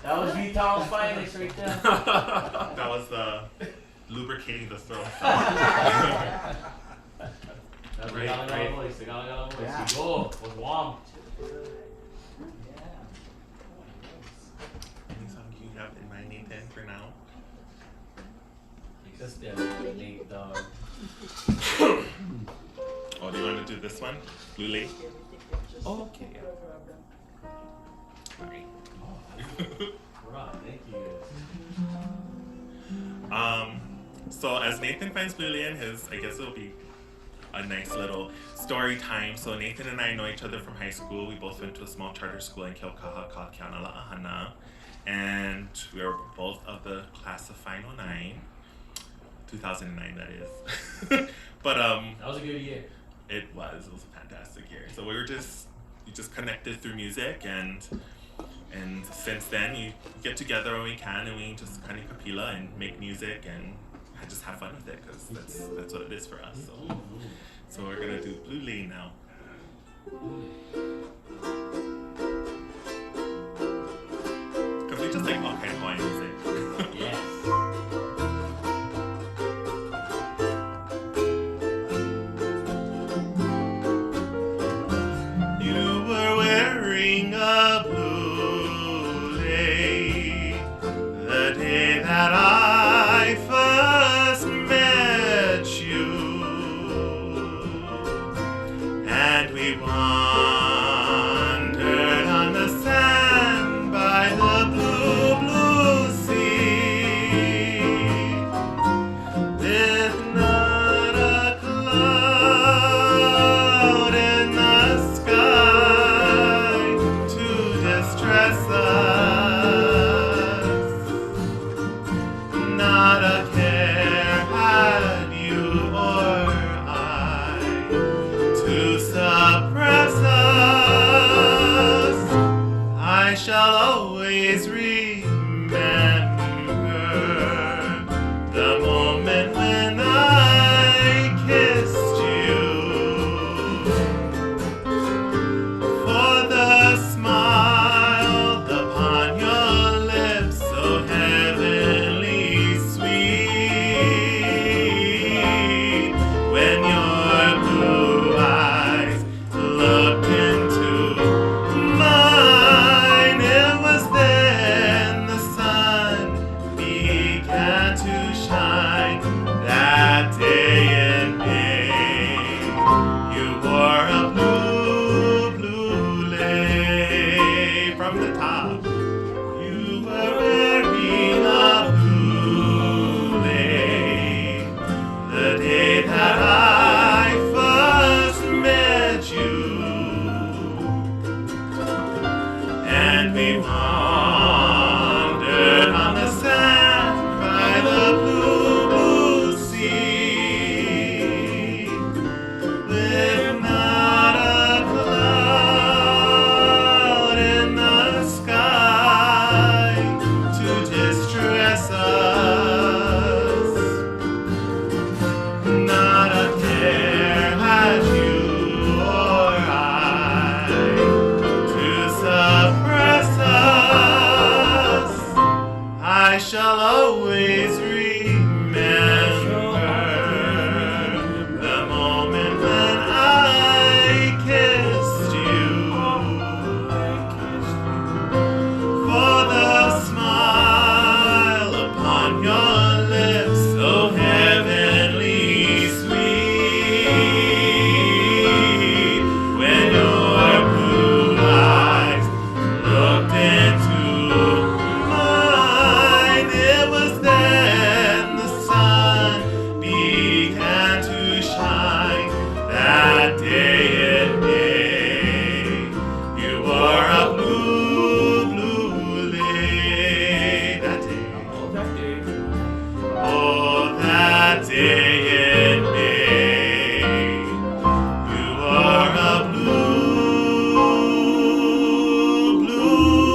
That was V-Town's finest right there. That was lubricating the throat. That's the Gala voice, the Gala voice. Yeah. You go, it was warm. Any song you have in mind, Nathan, for now? Just there, Nate Dog. Oh, do you want to do this one? Blue Lake? Oh, okay, yeah. Sorry. Right, thank you. So as Nathan finds Blue Lake in his, I guess it'll be a nice little story time. So Nathan and I know each other from high school. We both went to a small charter school in Keaukaha called Keanala'ahana. And we were both of the class of Final 9. 2009, that is. But That was a good year. It was a fantastic year. So we just connected through music, and since then you get together when we can, and we just Kanikapila and make music and just have fun with it, because that's what it is for us. So we're gonna do Blue Lane now. Because we just like all kind of Hawaiian music. Yes. You were wearing a blue lei the day that I first met you, and we wandered on the sand by the blue, blue sea, with not a cloud in the sky to distress us. Not a care had you or I to suppress that day in May, you wore a blue, blue lei. That day. Oh, that day in May, you wore a blue, blue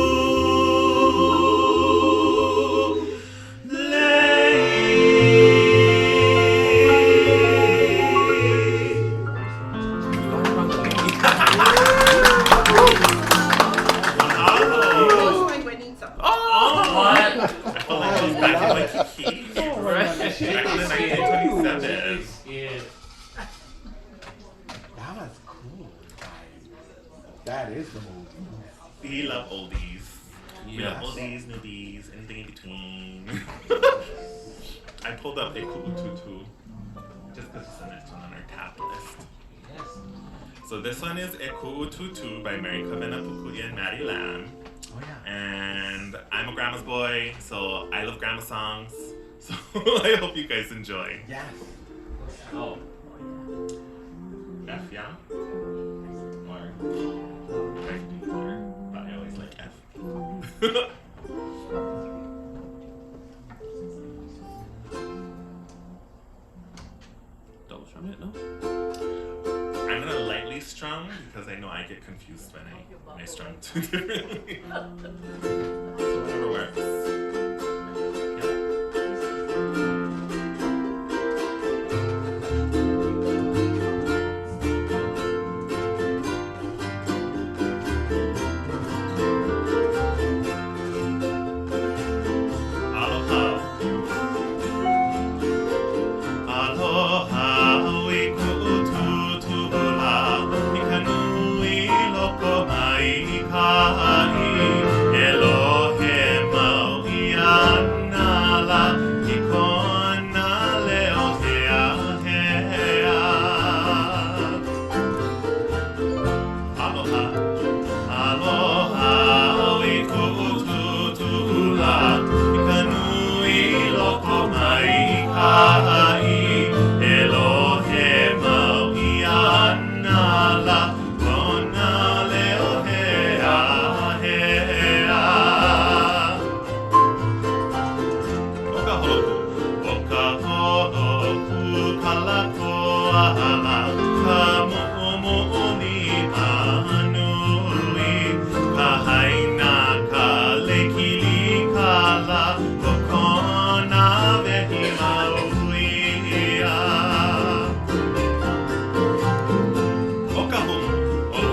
Oh, my Juanita. What? I feel like I was back in Waikiki. Right. Back in the 1927. Yeah. That was cool, guys. That is the movie. We love oldies. We love Yes. oldies, newbies, anything in between. I pulled up Eku Tutu just because it's the next one on our tab list. So this one is Eku Tutu by Mary Kavena Pukuya and Maddie Lamb. Oh yeah. And I'm a grandma's boy, so I love grandma songs. So I hope you guys enjoy. Yes. Oh. F, yeah? Or but I always like F. Double strum it, no? I'm gonna lightly strum because I know I get confused when I strum too differently. So whatever works. Aloha. Aloha, wiku'ututula, ikanui loko mai kai, Elohe mauianala, ikona leo hea hea. Aloha, aloha, wiku'ututula, ikanui loko mai kai, Elohe mauianala, kona leo hea hea. Oka holoku kalakoala, ka mo'omo'oni manui, ka haina ka lekili kala, kokona vehi mauia.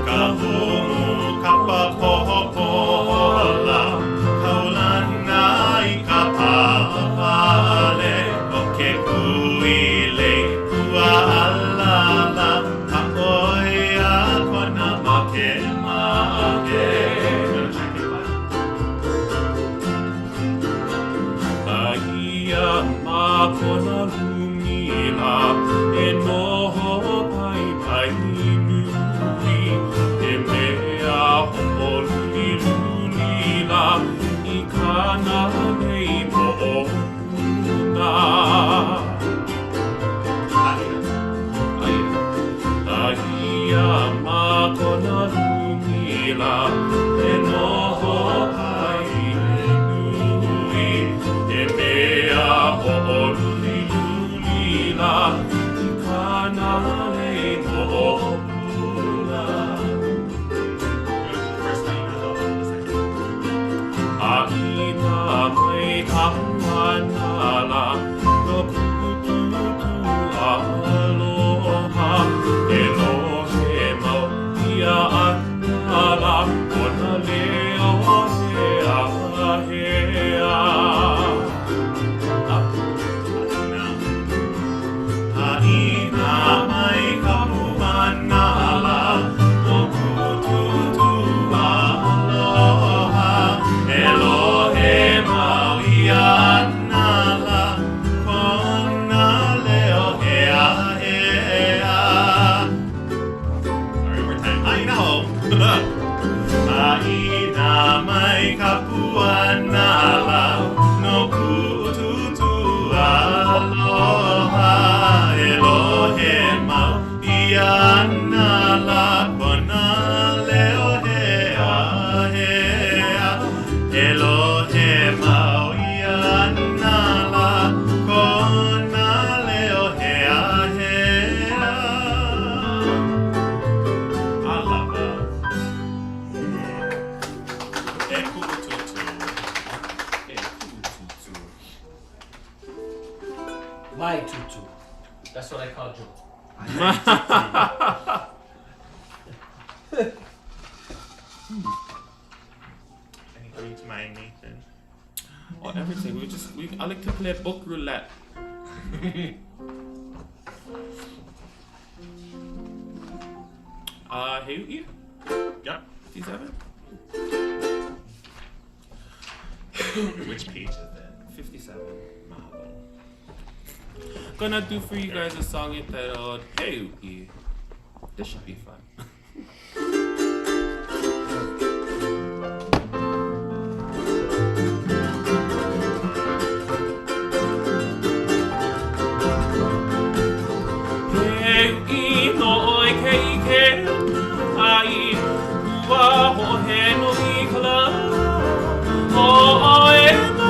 Okahumu kapa poho pohola, kaulana I ka pāpale, o ke kuile kualala, ka oia kona make make. Aia makona lumila, e noho pai pai nui, e mea ho'oluli lunila, I kana nei mo'ona. Aia makona lumila, e noho pai nui, e mea ho'oluli lunila, I kana nei mo'ona. Aina mai kawanala, no kututu aloha, Elohe mauia anala, kona leo hea hea. Aina mai kapuanala, no kututu aloha, Elohe mauianala, kona leo hea hea. Sorry, one more time. Aina ho. Aina mai kapuanala, no kututu aloha, Elohe mauianala. nala kona leo hea hea Elohe mauia nala kona leo hea hea Alava E ku'ututu E ku'ututu My tutu. That's what I call Joe. Anything to mind, Nathan? Or everything. I like to play book roulette. Hey, you eat? Yep. 57? Which page is it? 57. Gonna do for you guys a song entitled Hey Uki. This should be fun. Hey Uki no oi kei ke ai ua ho he no I kala o oe no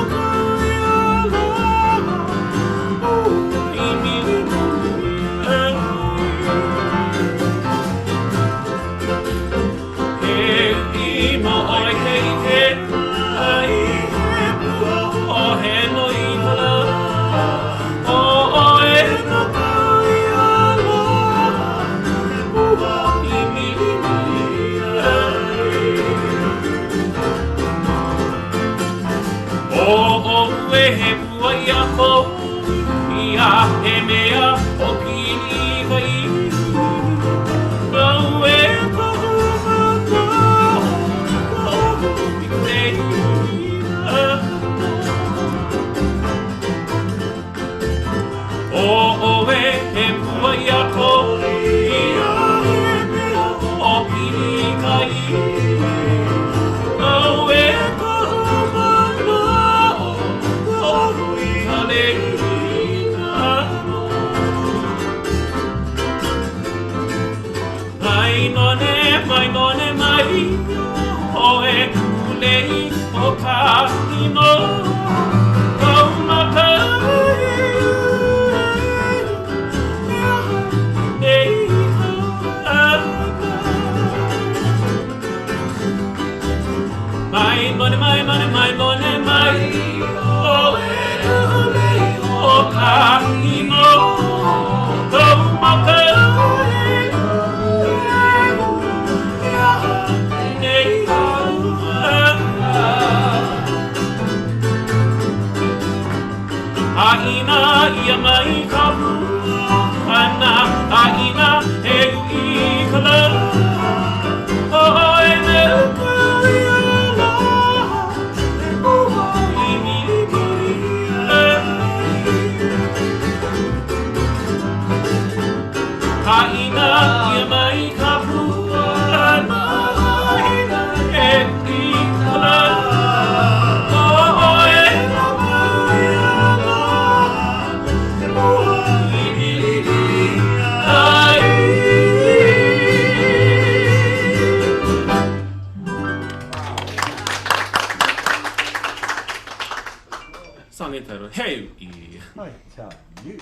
Song entitled Hey Uki. I tell you.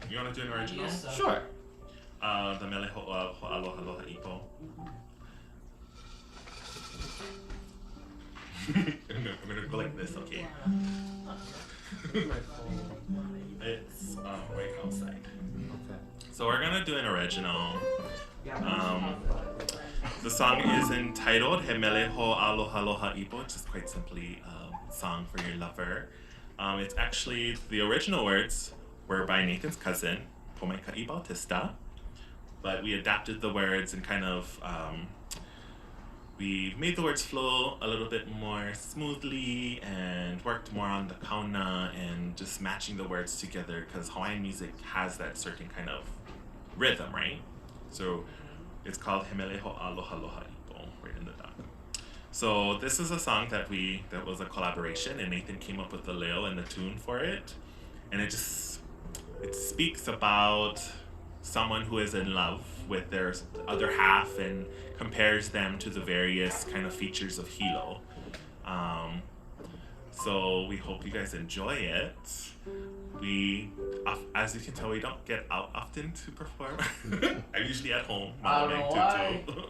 You want to do an original? Yes, sure. The mele ho'a aloha aloha ipo. I'm gonna go like this, okay? It's right outside. Okay. So we're gonna do an original. The song is entitled He mele ho'a aloha aloha ipo, which is quite simply a song for your lover. It's actually, the original words were by Nathan's cousin, Pomeka'i Bautista, but we adapted the words and kind of, we made the words flow a little bit more smoothly and worked more on the kauna and just matching the words together, because Hawaiian music has that certain kind of rhythm, right? So it's called He mele ho'a aloha aloha ipo, right in the doc. So this is a song that was a collaboration, and Nathan came up with the leo and the tune for it, and it speaks about someone who is in love with their other half and compares them to the various kind of features of Hilo. So we hope you guys enjoy it. As you can tell, we don't get out often to perform. I'm usually at home, modeling tutu.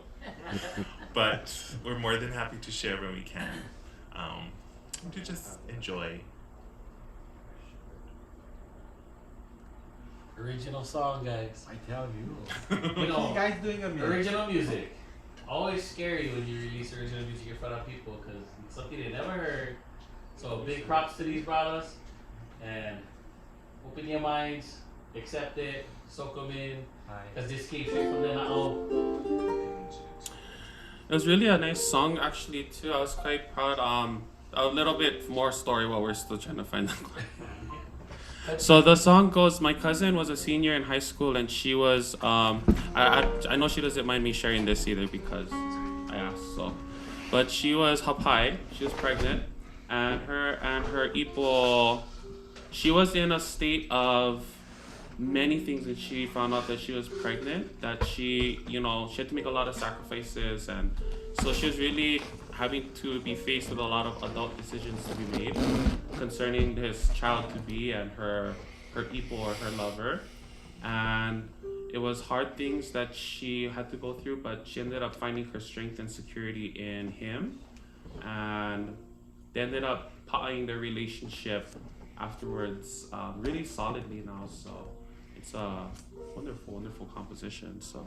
But we're more than happy to share when we can. To just enjoy. Original song, guys. I tell you. You know, You guys doing a music? original music. Always scary when you release original music in front of people because it's something they never heard. So big props to these brothers, and open your minds, accept it, soak them in, because this came straight from them at home. It was really a nice song actually too. I was quite proud. A little bit more story while we're still trying to find the So the song goes, my cousin was a senior in high school and she was, I know she doesn't mind me sharing this either because I asked, so. But she was hapai, she was pregnant, and her ipo, she was in a state of many things and she found out that she was pregnant, that she had to make a lot of sacrifices, and so she was really having to be faced with a lot of adult decisions to be made concerning this child to be and her ipo or her lover. And it was hard things that she had to go through, but she ended up finding her strength and security in him. And they ended up tying their relationship afterwards really solidly now. So it's a wonderful, wonderful composition. So.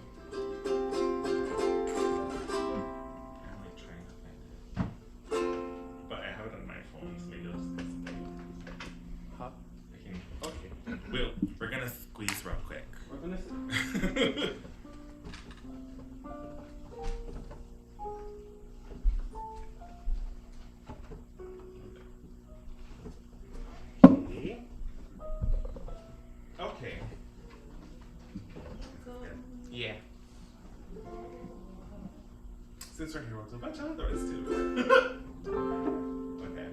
We're gonna squeeze real quick. We're gonna Okay. Yeah. Since we're here, we'll do a bunch of others too. Okay.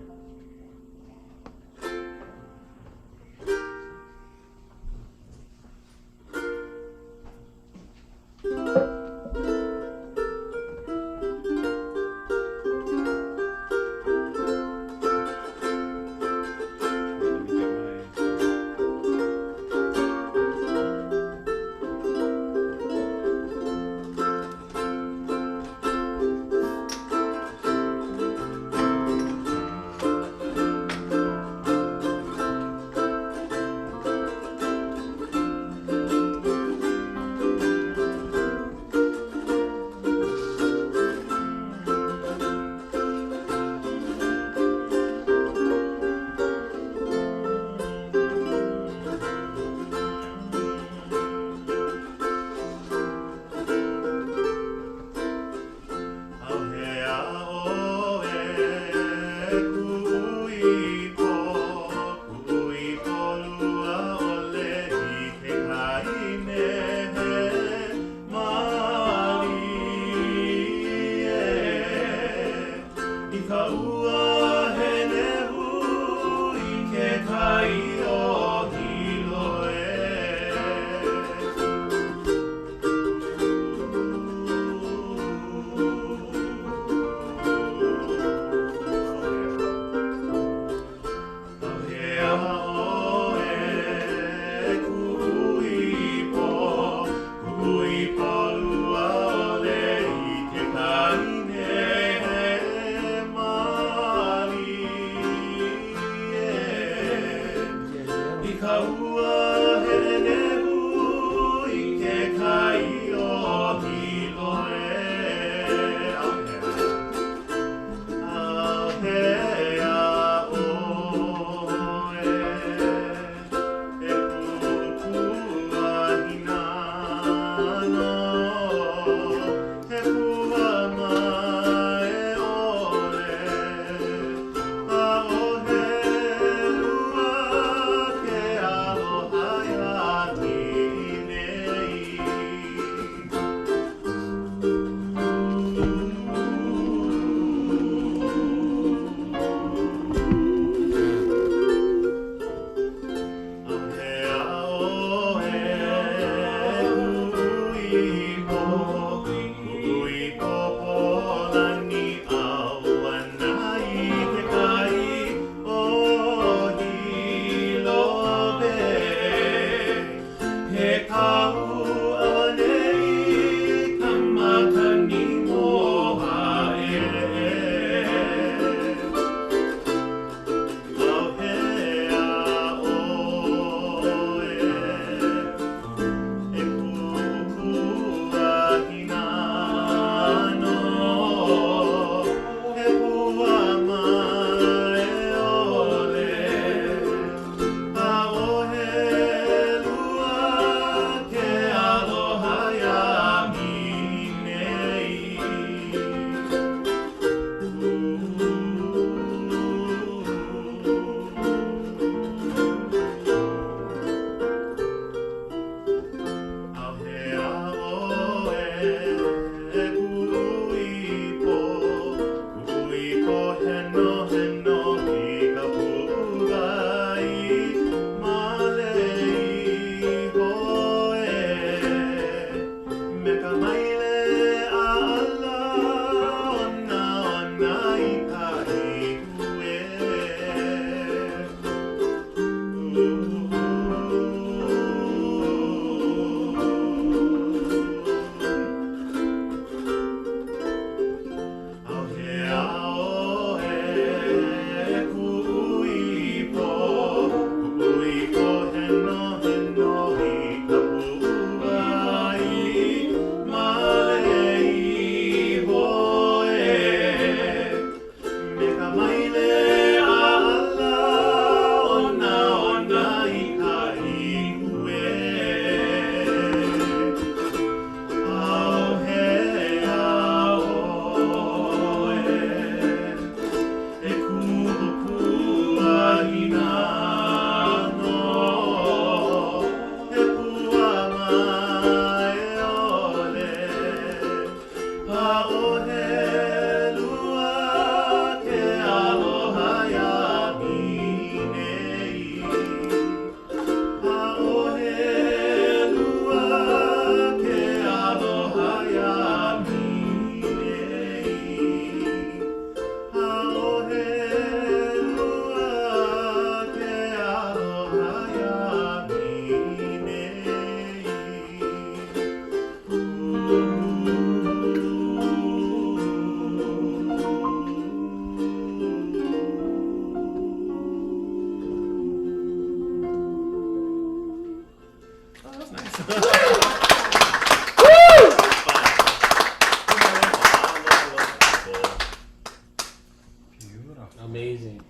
Amazing.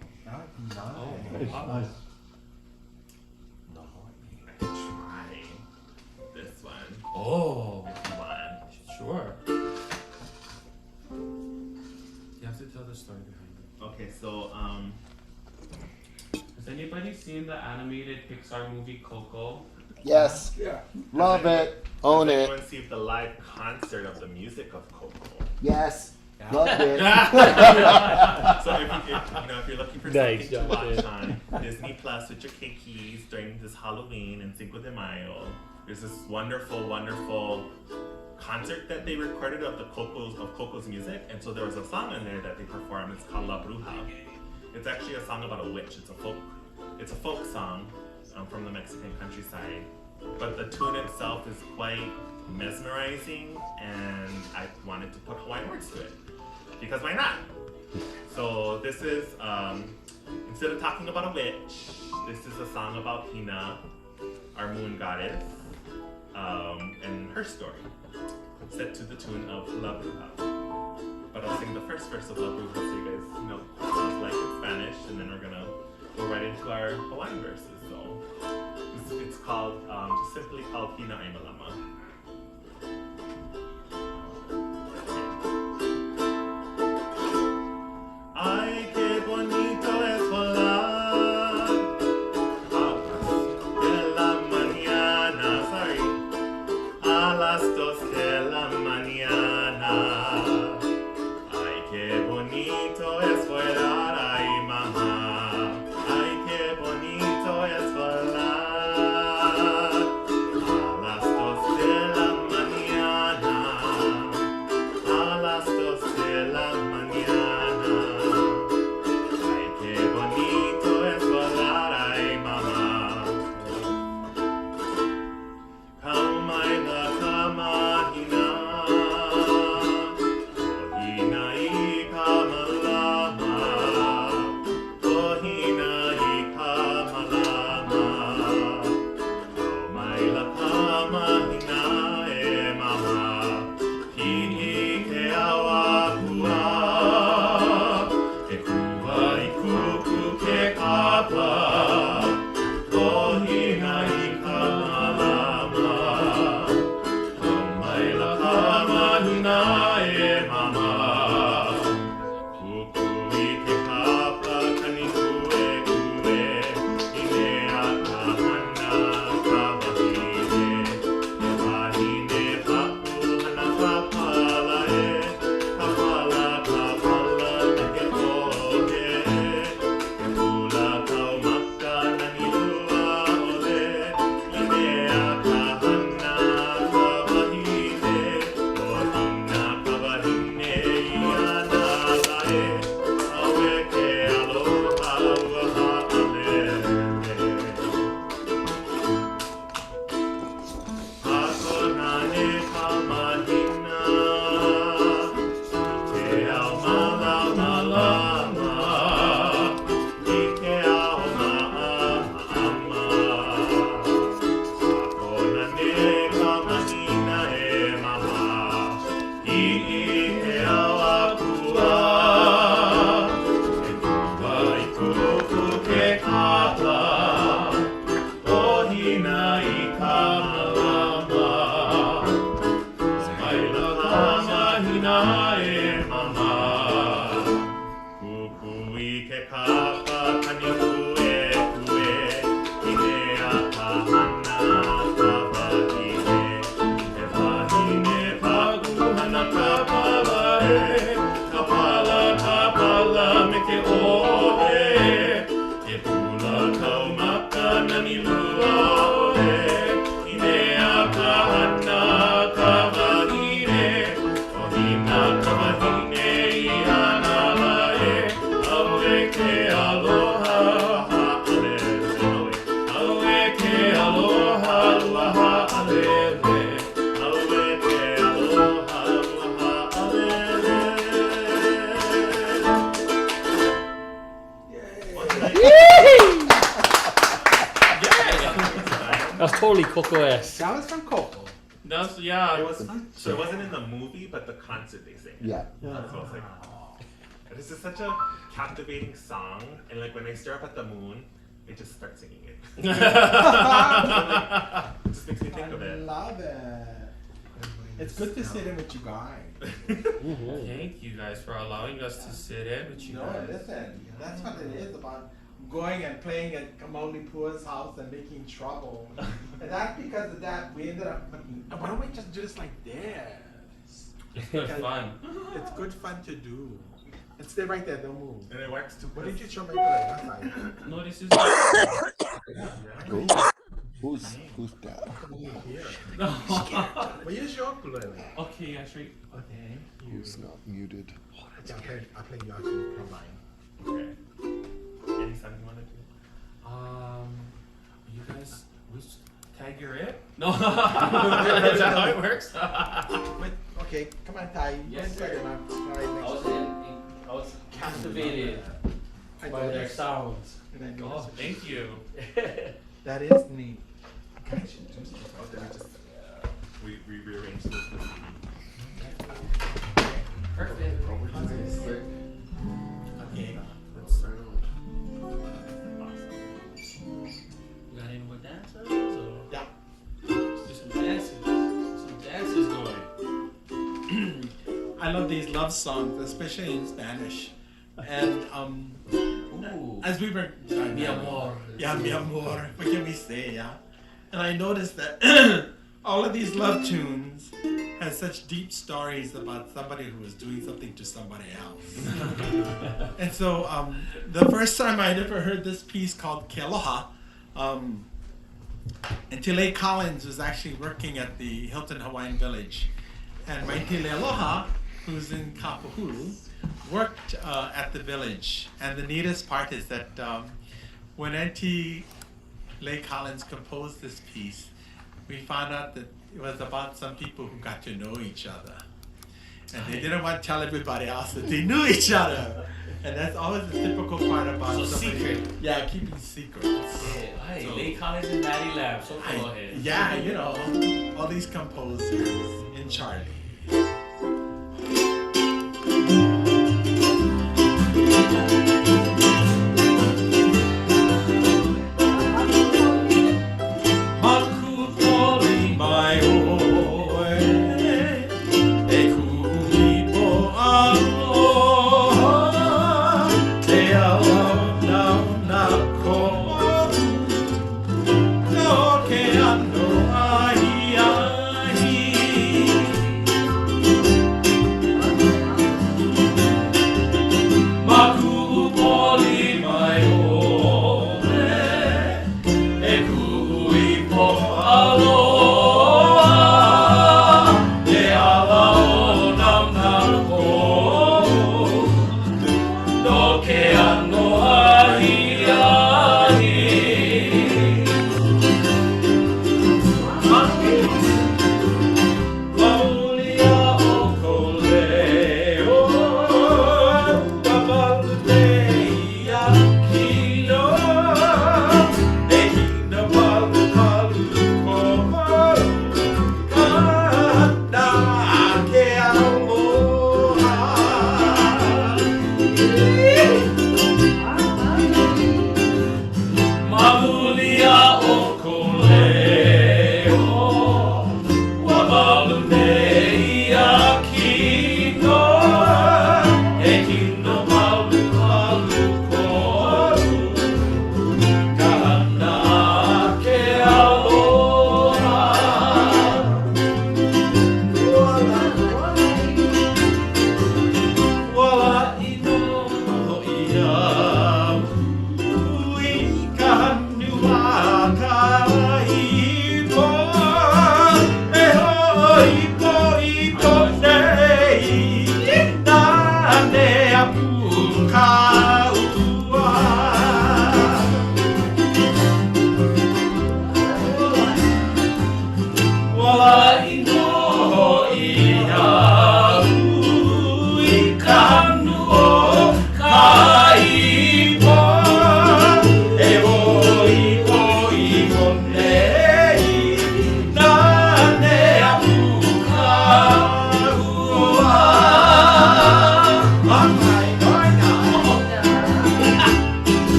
It's nice. Try this one. Oh, One. sure. You have to tell the story behind it. Okay, so Has anybody seen the animated Pixar movie Coco? Yes. Yeah. Love it. Own Does it. anyone see the live concert of the music of Coco? Yes. Loved it. So if you're looking for Nice, something to watch Jonathan. on Disney Plus with your kikis during this Halloween and Cinco de Mayo, there's this wonderful, wonderful concert that they recorded of Coco's music, and so there was a song in there that they performed. It's called La Bruja. It's actually a song about a witch. It's a folk song from the Mexican countryside, but the tune itself is quite mesmerizing, and I wanted to put Hawaiian words to it because why not? So this is instead of talking about a witch, this is a song about Hina, our moon goddess, and her story, set to the tune of La Bruja. But I'll sing the first verse of La Bruja so you guys know what it's like in Spanish, and then we're gonna go right into our Hawaiian verses. So it's called, just simply called Hina ay Malama. Ay, qué bonito es volar de la mañana, sorry, a las 2 de la mañana. Ay, qué bonito es volar, ay, mamá. Ay, qué bonito es volar a las 2 de That's totally Coco-esque. That was from Coco. That's, yeah. It was fun. So it wasn't in the movie, but the concert they sang. Yeah. So I was like, oh. This is such a captivating song, and like when I stare up at the moon, it just starts singing it. It just makes me think of it. I love it. It's good to sit in with you guys. Thank you guys for allowing us to sit in with you guys. Listen, that's what it is about going and playing at Kamali Pua's house and making trouble. And that's because of that, we ended up thinking, why don't we just do this like this? It's good fun. It's good fun to do. And stay right there, don't move. And it works too. What did you show me today? No, this is. Who's that? Well, use your ukulele. Okay, I should. Okay. Who's not muted? Yeah, I'll play you actually from mine. Okay. Any song you want to do? You guys, tag you're it? No. Is that how it works? Wait, okay, come on, Ty. Yes, sir. I was captivated by their sounds. Oh, thank you. That is neat. We rearranged this. Perfect. Okay. You got any more dancers? Or? Yeah. Do some dances. Some dances going. I love these love songs, especially in Spanish. And as we were, Mi amor. Yeah, mi amor. What can we say? Yeah. And I noticed that all of these love tunes has such deep stories about somebody who was doing something to somebody else. And so the first time I'd ever heard this piece called Kealoha, and Tile Collins was actually working at the Hilton Hawaiian Village. And my Tile Aloha, who's in Kapahulu, worked at the village. And the neatest part is that when Auntie Leigh Collins composed this piece, we found out that it was about some people who got to know each other. And they didn't want to tell everybody else that they knew each other. And that's always the typical part about So somebody. secret. Yeah, keeping secrets. Hey, Leigh Collins and Maddie Lab, so go ahead. Yeah, you know, all these composers in Charlie.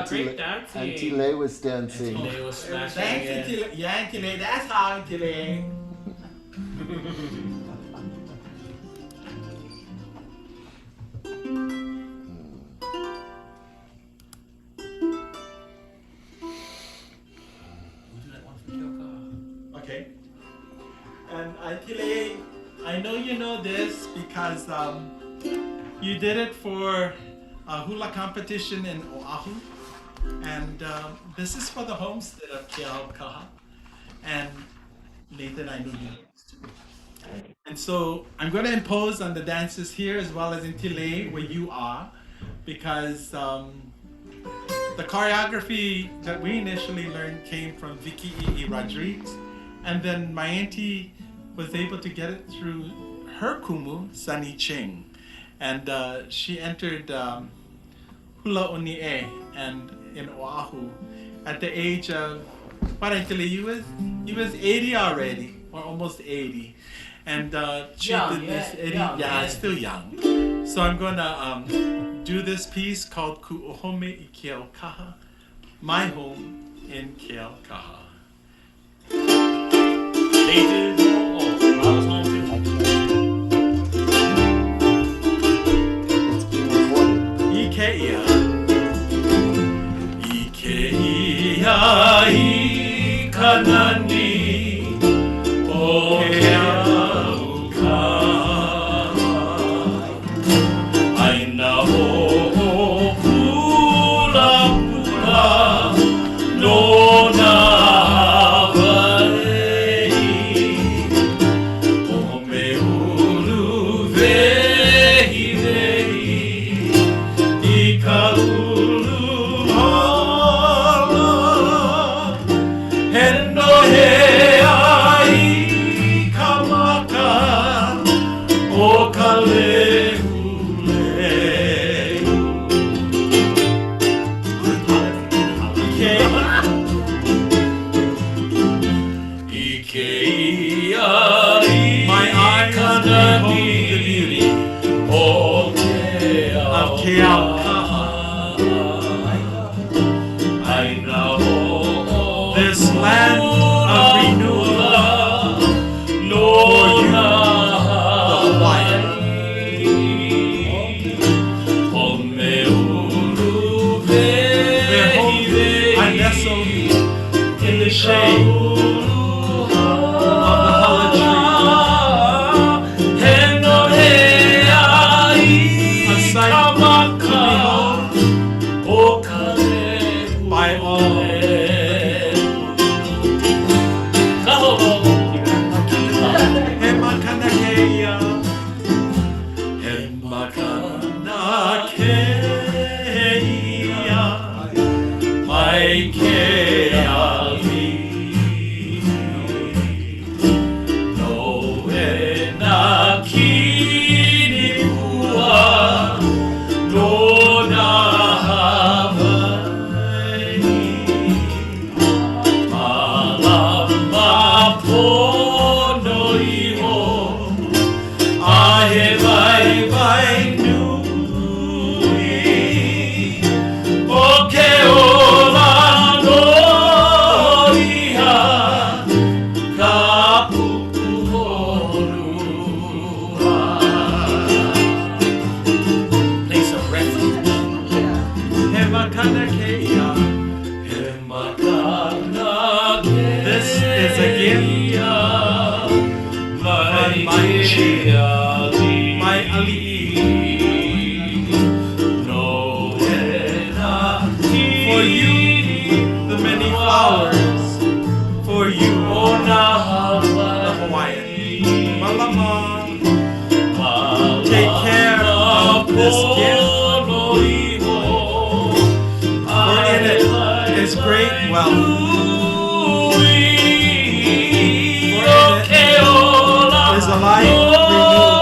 great dancing. Auntie Lay was dancing. They was smashing Thanks, it. Auntie Lay. Yeah, Auntie Lay. That's how, Auntie Lay. Okay. And Auntie Lay, I know you know this because you did it for a hula competition in Oahu. And this is for the homestead of Keaukaha. And Nathan, I know you know this too. And so I'm going to impose on the dancers here as well as in Tile where you are, because the choreography that we initially learned came from Vicky E. Rodriguez. And then my auntie was able to get it through her kumu, Sunny Ching. And she entered Hula Uni'e and in Oahu at the age of, what I tell you, he was 80 already, or almost 80. And she Young, did this, yeah, 80, young, yeah, yeah. still young. So I'm gonna do this piece called Ku'ohome I Keaukaha, My Home in Keaukaha. They did. Oh, I was home too. It's being recorded. Ikeia. Ikeia I kanani o Keaukaha. Aina o pula pula no na this land of renewal for you, the Hawaiian. Their homes are nestled in the shade of the Hula tree. A sight to behold by all. This is a gift from my chief, my Ali. For you, the many flowers. For you, the Hawaiian. Malama, take care of this gift. For in it is great wealth. For in it is a life renewed.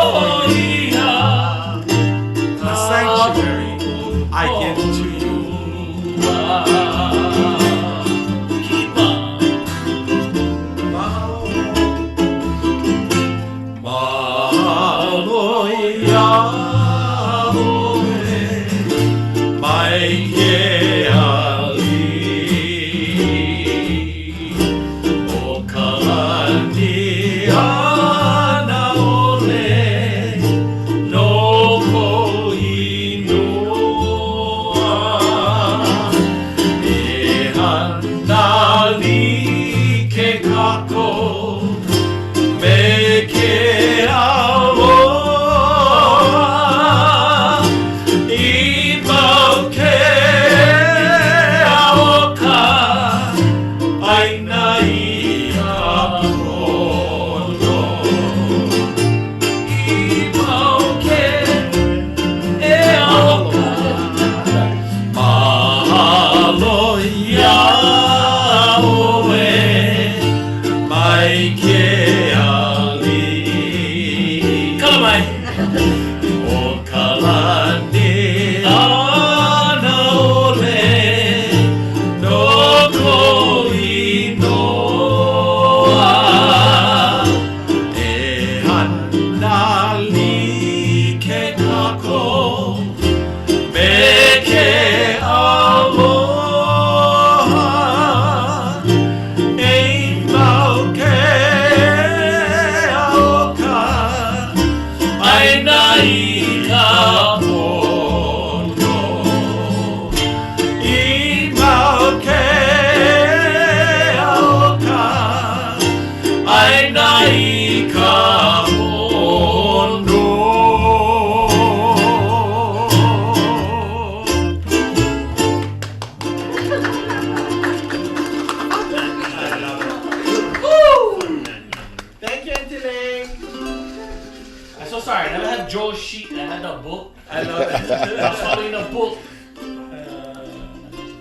Joe sheet that had the book. I love it. I was following the book.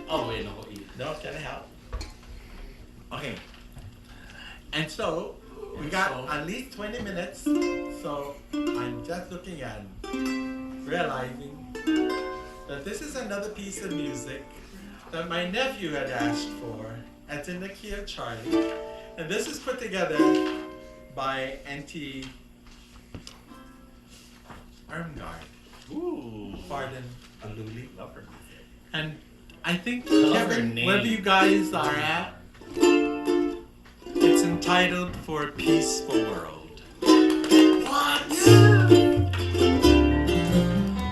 Oh wait, no. No, can I help? Okay. And so we got at least 20 minutes. So I'm just looking at realizing that this is another piece of music that my nephew had asked for at the Nakia Charlie. And this is put together by Auntie Armgard. Ooh. Pardon, Aluli. Love her. And I think, love her Kevin, name. wherever you guys are at, it's entitled For a Peaceful World. What?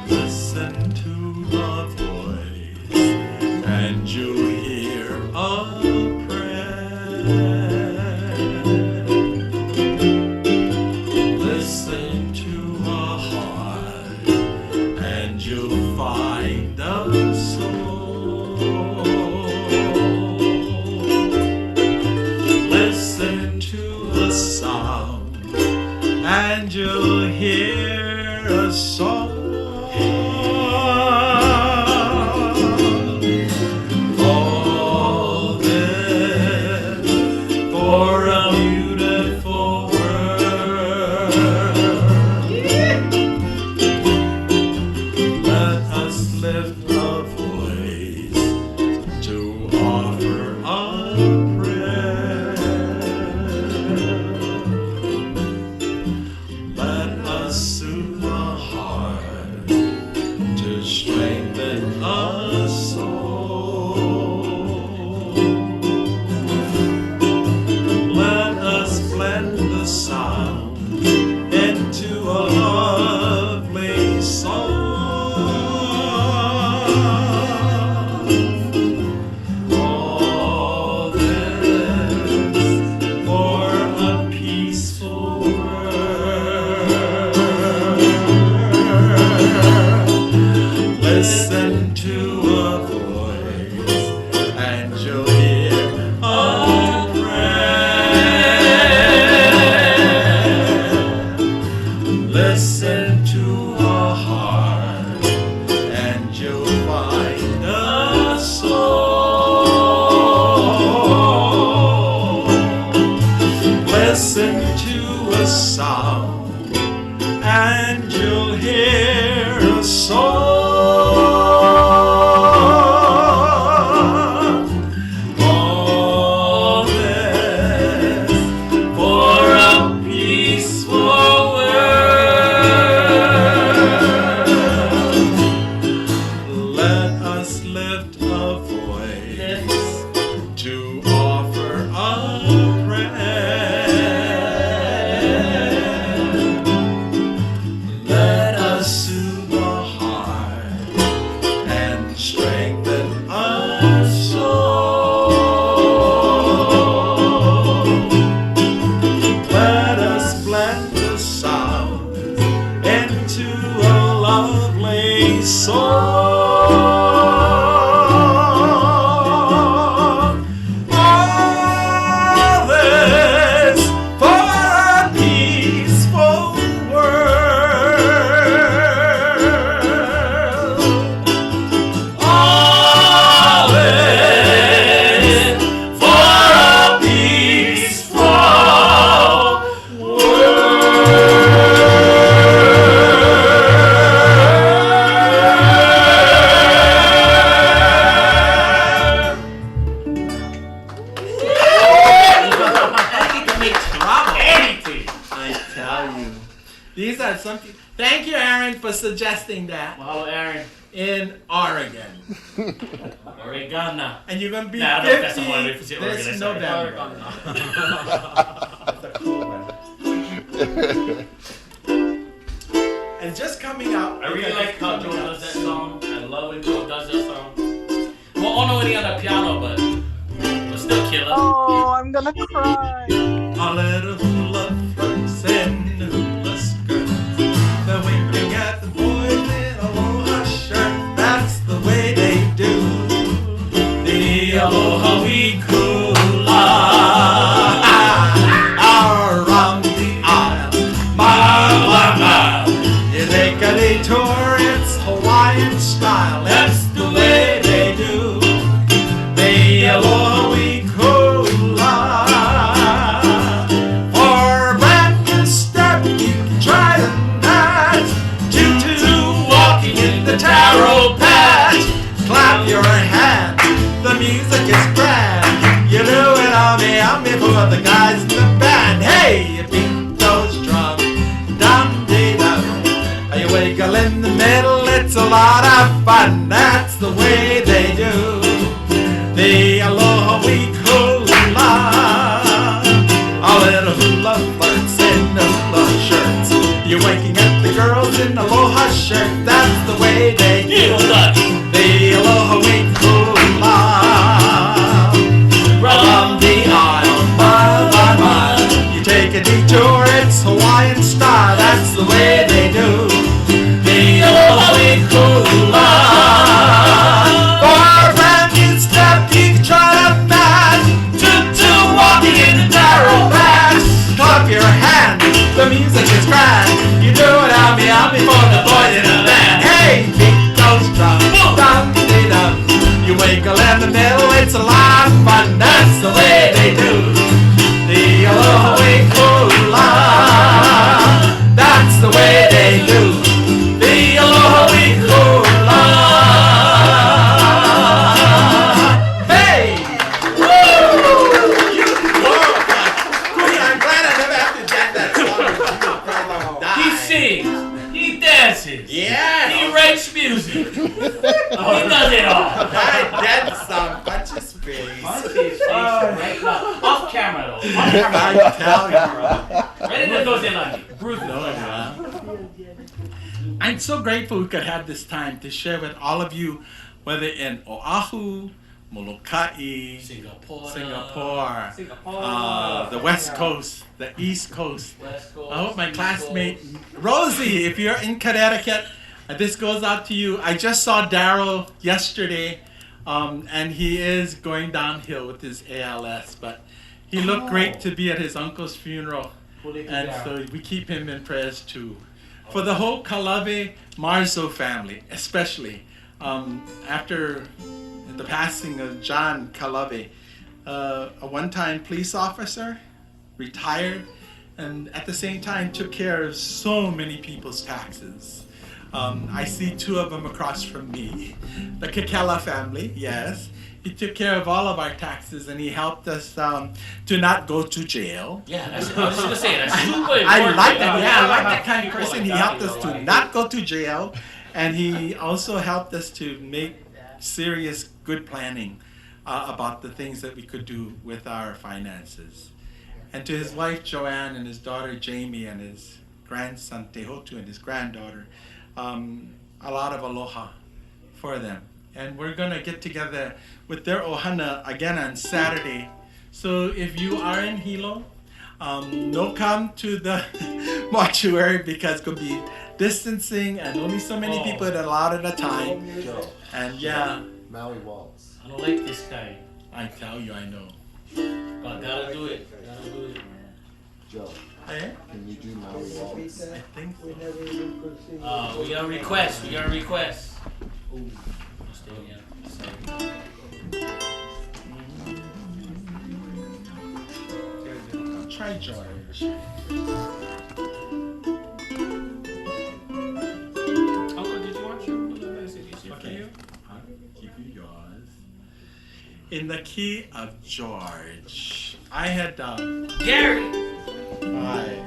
Listen to my voice, and you'll hear a prayer. Listen to my heart, and you'll find a soul. Listen to the sound, and you'll hear a song. All this for a beautiful world. Let us lift a voice to offer a prayer. Let us soothe the heart to strengthen a soul. Let us blend the sound into a lovely song. All this for a peaceful world. Listen to a voice, and you'll hear a prayer. Listen to a heart, and you'll find a soul. Listen to a sound, and you'll hear a song. All this for a peaceful world. Let us lift a voice to offer a prayer. Let us soothe the heart and strengthen a soul. Let us blend the sound into a lovely song. All this for a peaceful world. All this for a peaceful Anything to make trouble. Anything. I tell you. These are something. Thank you, Aaron, for suggesting that. Wow, Aaron. In Oregon. Oregon. And you're gonna be Nah, no, 50 that's the one way to say Oregon, this that's sorry. November. That's a cool one. And just coming out. I really like how Joe does that song. I love when Joe does that song. Well, I don't know any on the piano, but still killer. Oh, I'm gonna cry. A little hula floats and hula skirts. They're winking at the boys in aloha shirt. That's the way they do. The aloha we kula. Around the aisle, mile by mile. Yeah, me for the guys in the band. Hey, you beat those drums, dum-dee-dum. You wiggle in the middle, it's a lot of fun. That's the way they do the aloha week hula. All little hula flirts in the hula shirts. You're waking up the girls in aloha shirt. That's the way they do the aloha week hula. From the aisle, mile by mile, you take a detour, it's Hawaiian style. That's the way they do the aloha week hula. For a brand new step, you can try to match to walking in the narrow patch. Clap your hands, the music is grand. You do it, I'll be for the boys in the band. Hey, beat those drums, dum-dee-dum. You wiggle in the middle, it's a lot of fun. That's the way they do the aloha week hula. That's the way they do the aloha week hula. Hey! Woo! You I'm glad I never have to dance that song. He sings, he dances, Yeah. he writes music. He does it all. I dance on bunch of space. Right now. Off camera though. Off camera. I tell you. Right into those in on you. Bruce. I'm so grateful we could have this time to share with all of you, whether in Oahu, Molokai, Singapore, the West Coast, the East Coast. West Coast, I hope my East classmate Rosie, if you're in Connecticut, this goes out to you. I just saw Daryl yesterday, and he is going downhill with his ALS, but he looked great to be at his uncle's funeral, and so we keep him in prayers too. For the whole Kalave Marzo family, especially after the passing of John Kalave, a one-time police officer, retired, and at the same time took care of so many people's taxes. I see two of them across from me. The Kekela family, yes. He took care of all of our taxes and he helped us to not go to jail. Yeah, I was just gonna say that's super important. I like that. Yeah, I like that kind of person. He helped us to not go to jail, and he also helped us to make serious, good planning about the things that we could do with our finances. And to his wife Joanne and his daughter Jamie and his grandson Tehotu and his granddaughter, a lot of aloha for them. And we're gonna get together with their ohana again on Saturday. So if you are in Hilo, no come to the mortuary because it's gonna be distancing and only so many people are allowed at a time. And yeah, Maui Waltz. I don't like this guy. I tell you, I know. But gotta do it. Gotta do it. Joe, Hey, can you do Maui Waltz? I think so. We got a request. We got a request. Ooh. Stay again. Sorry. Try George. Uncle, did you want your Hula? Is it easier for you? I'll give you yours. In the key of George, I had Gary. Hi.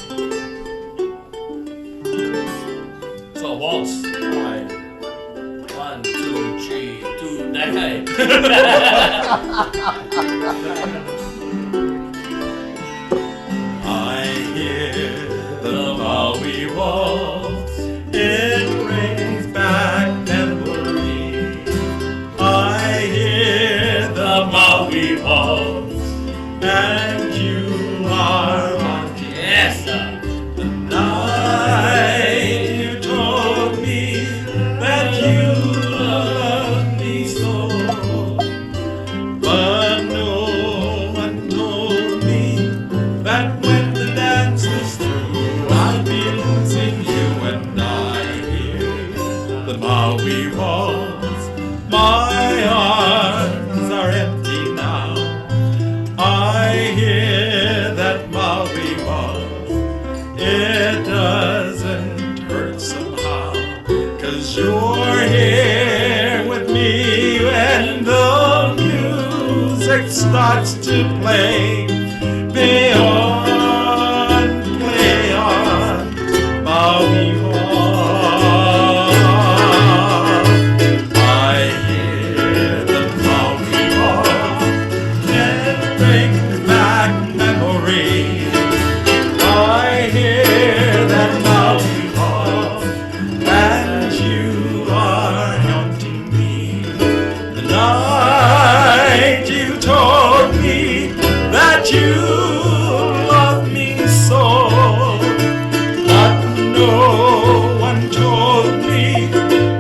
So waltz. Hi. 1, 2, 3, 2. That guy. I hear the Maui waltz. It brings back memories. I hear the Maui waltz, and you are on Yes, sir. the night you told me that you loved me so. But no one told me that when the dance was through, I'd be losing you. And I hear the Maui waltz. My arms are empty now. I hear that Maui waltz. It doesn't hurt somehow, 'cause you're here with me when the music starts to play. you love me so, but no one told me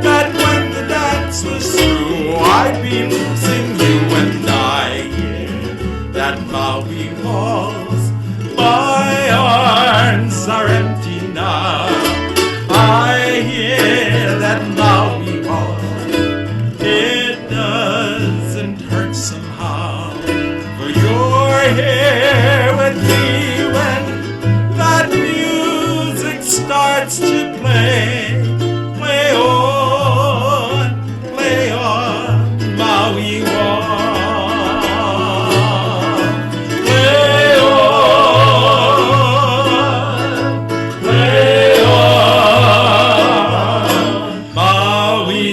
that when the dance was through, I'd be losing you. And I hear that Maui walls, my arms are empty now. I hear that Maui walls, it doesn't hurt somehow, for you're here with me when that music starts to play. Play on, Maui walk. Play on, Maui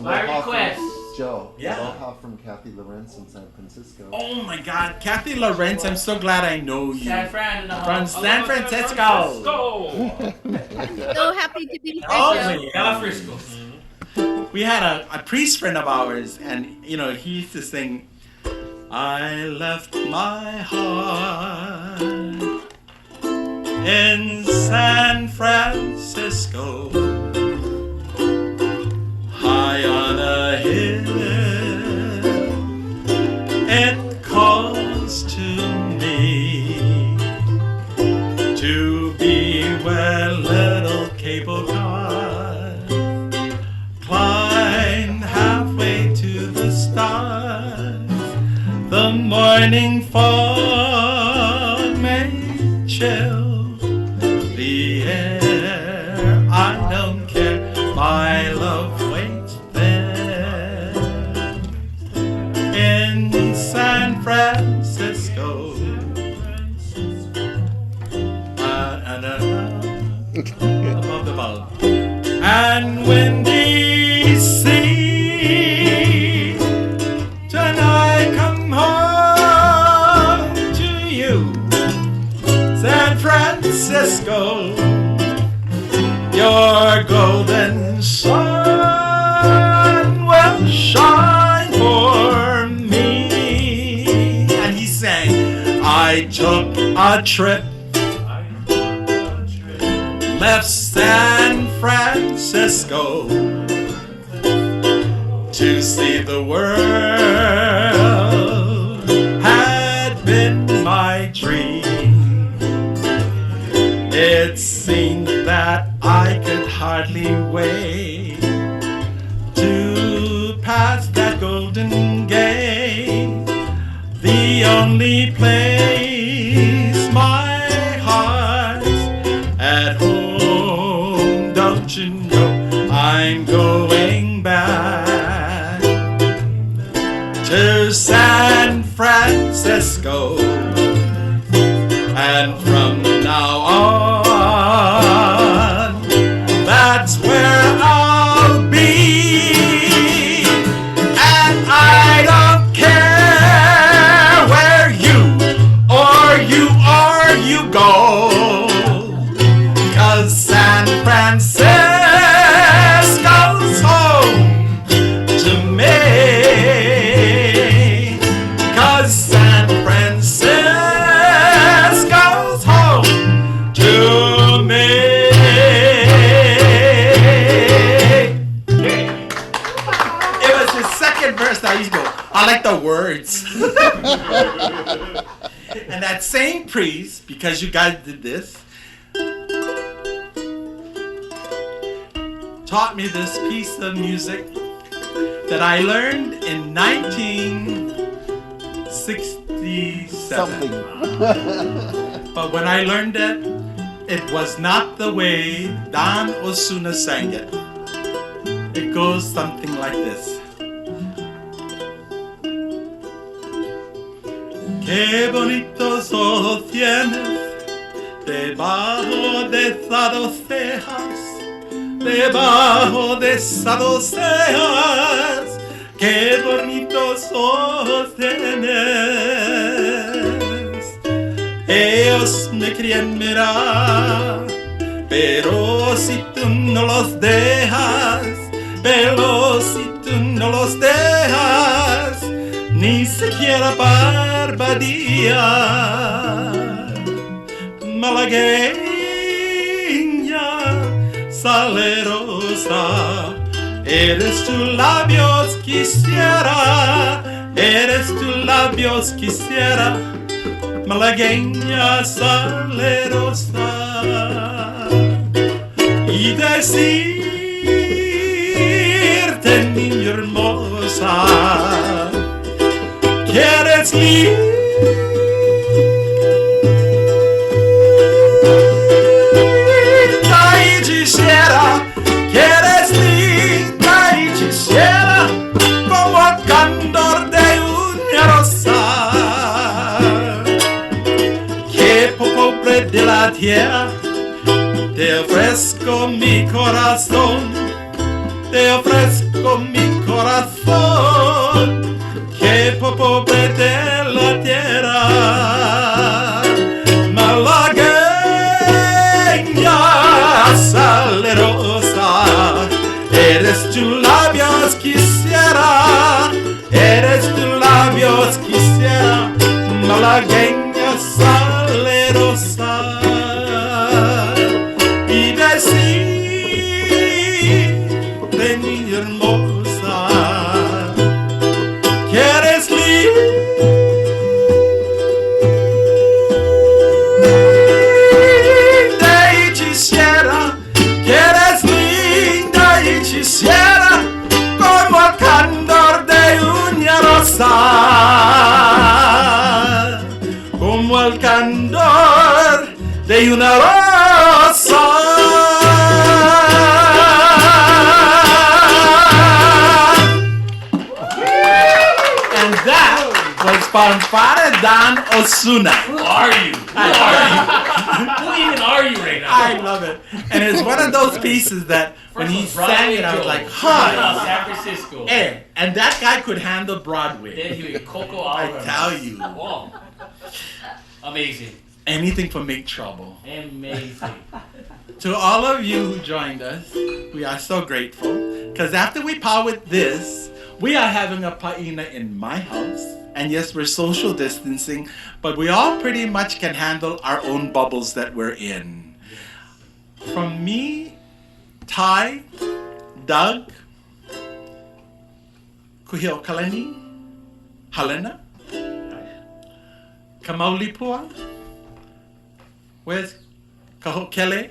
My request. Joe, Yeah. aloha from Kathy Lorenz in San Francisco. Oh my God, Kathy Lorenz, I'm so glad I know you. San Fran in the From house. San Francisco. So happy to be here, Oh, Joe. Ella Frisco. We had a priest friend of ours, and you know, he used to sing, I left my heart in San Francisco, high on a hill. It calls to me to be where little cable cars climb halfway to the stars. The morning fog may chill the air. I don't care, my love waits there in San Francisco. Above the bulb. And when DC, tonight come home to you, San Francisco, your golden sun will shine for me. And he sang, I took a trip, left San Francisco to see the world, had been my dream. It seemed that I could hardly wait to pass that golden gate, the only place my heart's at home. Don't you know I'm going back to San Francisco, and from now on, that's where I'll be. And I don't care where you go, 'cause San Francisco's home to me. 'Cause San Francisco's home to me. It was his second verse that he's go, I like the words. And that same priest, because you guys did this, taught me this piece of music that I learned in 1967. But when I learned it, it was not the way Don Osuna sang it. It goes something like this. Qué bonitos ojos tienes debajo de esas dos cejas, debajo de esas dos cejas. Qué bonitos ojos tienes. ellos me quieren mirar, pero si tú no los dejas, pero si tú no los dejas, ni siquiera barbadía, malagueña, salerosa, eres tus labios quisiera, eres tus labios quisiera, malagueña, salerosa, y decirte, niña hermosa, que eres linda y hechicera, que eres linda y hechicera, como el candor de una rosa, que pobre de la tierra, te ofrezco mi corazón, te ofrezco mi corazón, que pobre de la tierra, malagueña, salerosa, eres tus labios quisiera, eres tus labios quisiera, malagueña, salerosa, y decirte, niña hermosa, que eres linda y hechicera, que eres linda y hechicera, como el candor de una rosa, como el candor de una rosa. And that was Fanfare Dan Osuna. Who are you? Who are you? Who even are you right now? I love it. And it's one of those pieces that when he sang it, I was like, huh. San Francisco. Hey, and that guy could handle Broadway. Then he was Coco I Alvarez. tell you. Wow. Amazing. Anything for Make Trouble. Amazing. To all of you who joined us, we are so grateful. Because after we power with this, we are having a paina in my house. And yes, we're social distancing, but we all pretty much can handle our own bubbles that we're in. From me, Ty, Doug, Kuhiokalani, Helena, Kamaulipua, where's Kahokele,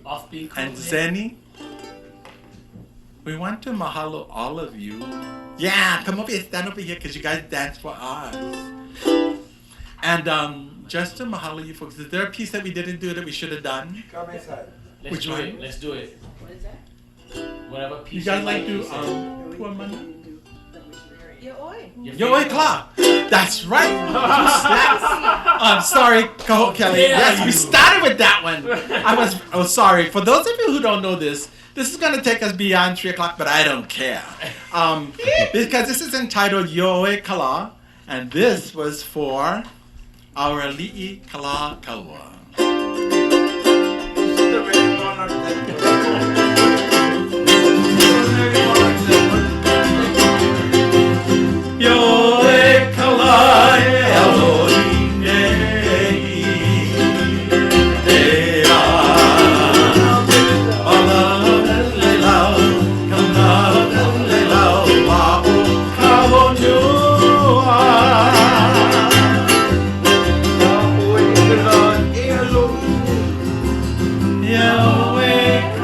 Offbeat. and Zeni. We want to mahalo all of you. Yeah, come over here, stand over here, because you guys dance for us. And just to mahalo you folks, is there a piece that we didn't do that we should have done? Come inside. Let's Which do one? it. Let's do it. What is that? Whatever piece You guys like you to say. Tuamana? Yo, Yo, hey, Clark. That's right. I'm sorry, Kaho Kelly. Yeah, Yes, we you. started with that one. Oh, sorry. For those of you who don't know this is going to take us beyond 3 o'clock, but I don't care. Because this is entitled Yoe Kala, and this was for our Li'i Kala Kaua. Yoe Kala Elohim Yahweh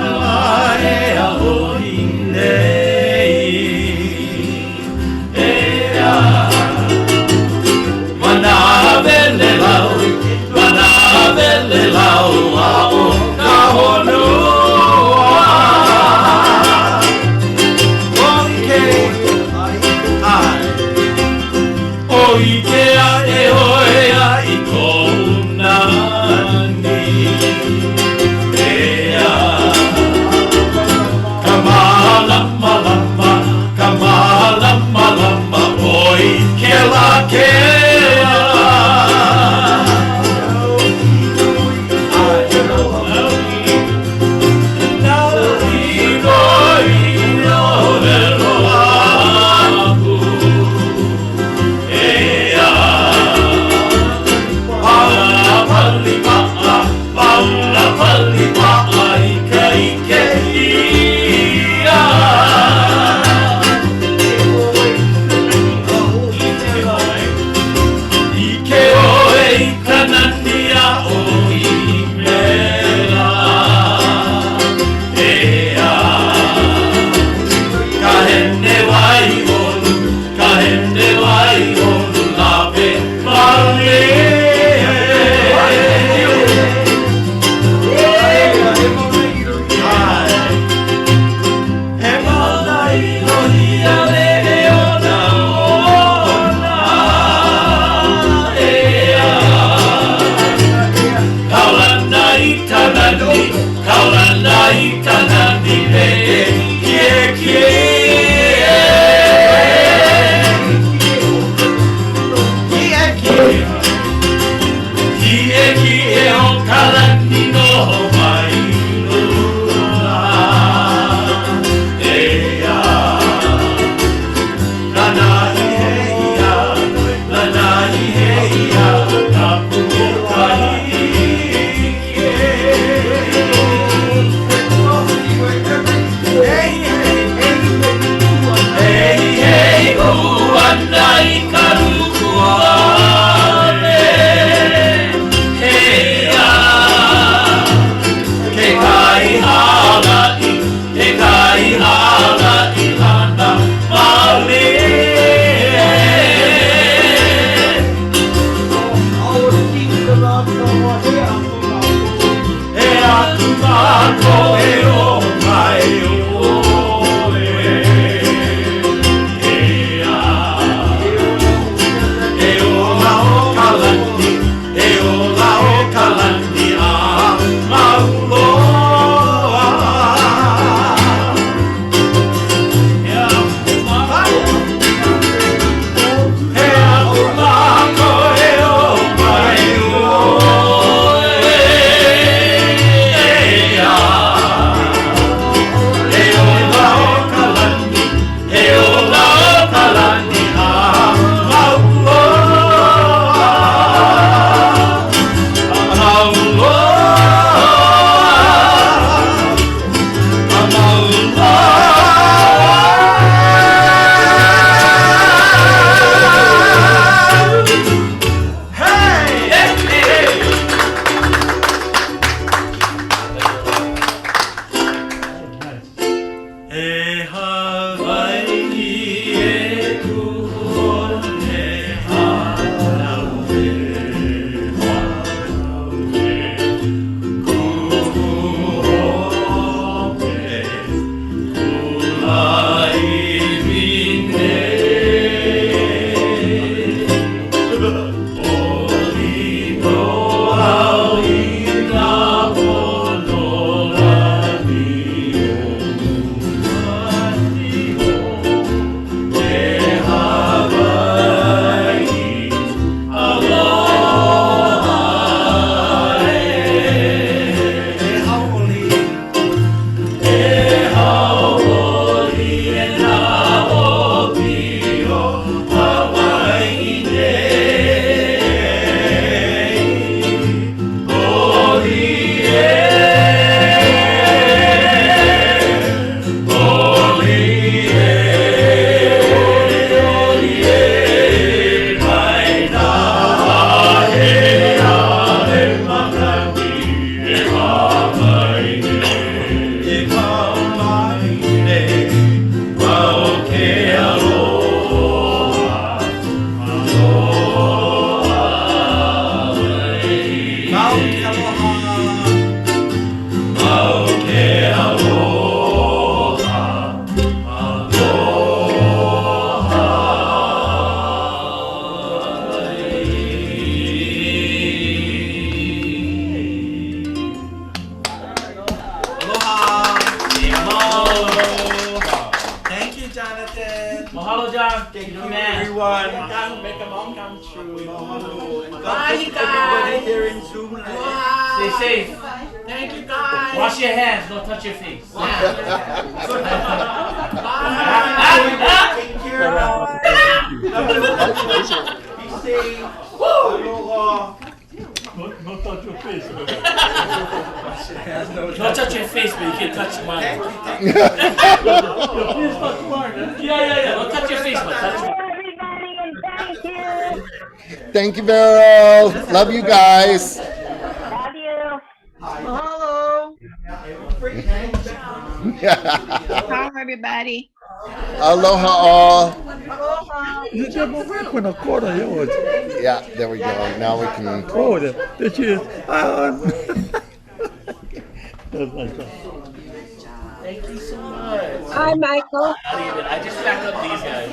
Thank you, Beryl. Love you guys. Love you. Mahalo. Hi, everybody. Aloha all. Yeah, there we go. Now we can. Oh, there she is. Thank you so much. Hi, Michael. I just backed up these guys.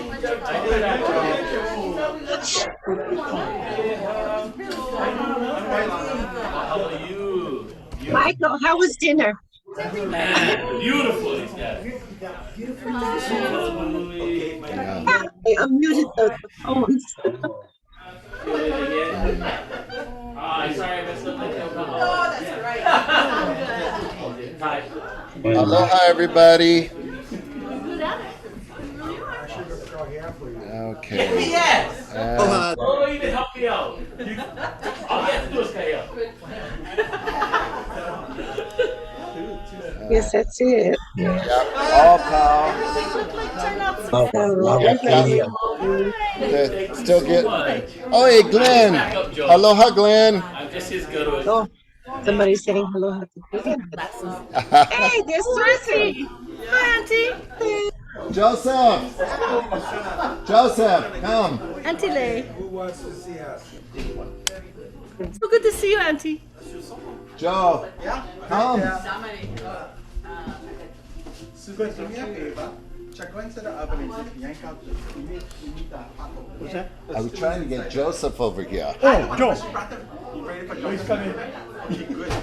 I did that. How are you? Michael, how was dinner? Man, beautiful these guys. I muted the phones. I'm sorry I messed up the camera. Oh, that's all right. Aloha, everybody. Okay. Yes. And- Don't even help me out. All you have to do is carry out. Yes, that's it. All pal. Still get. Oh, hey, Glenn. Aloha, Glenn. I'm just his good. Oh, somebody's saying hello. Hey, there's Susie. Hi, Auntie. Joseph. Joseph, come. Auntie Lay. Who wants to see us? So good to see you, Auntie. Joe. Come. Susan, do me a favor. Check into the oven and yank out the. You need the hot oven. What's that? I was trying to get Joseph over here. Oh, Joe. You ready for He's coming. Good.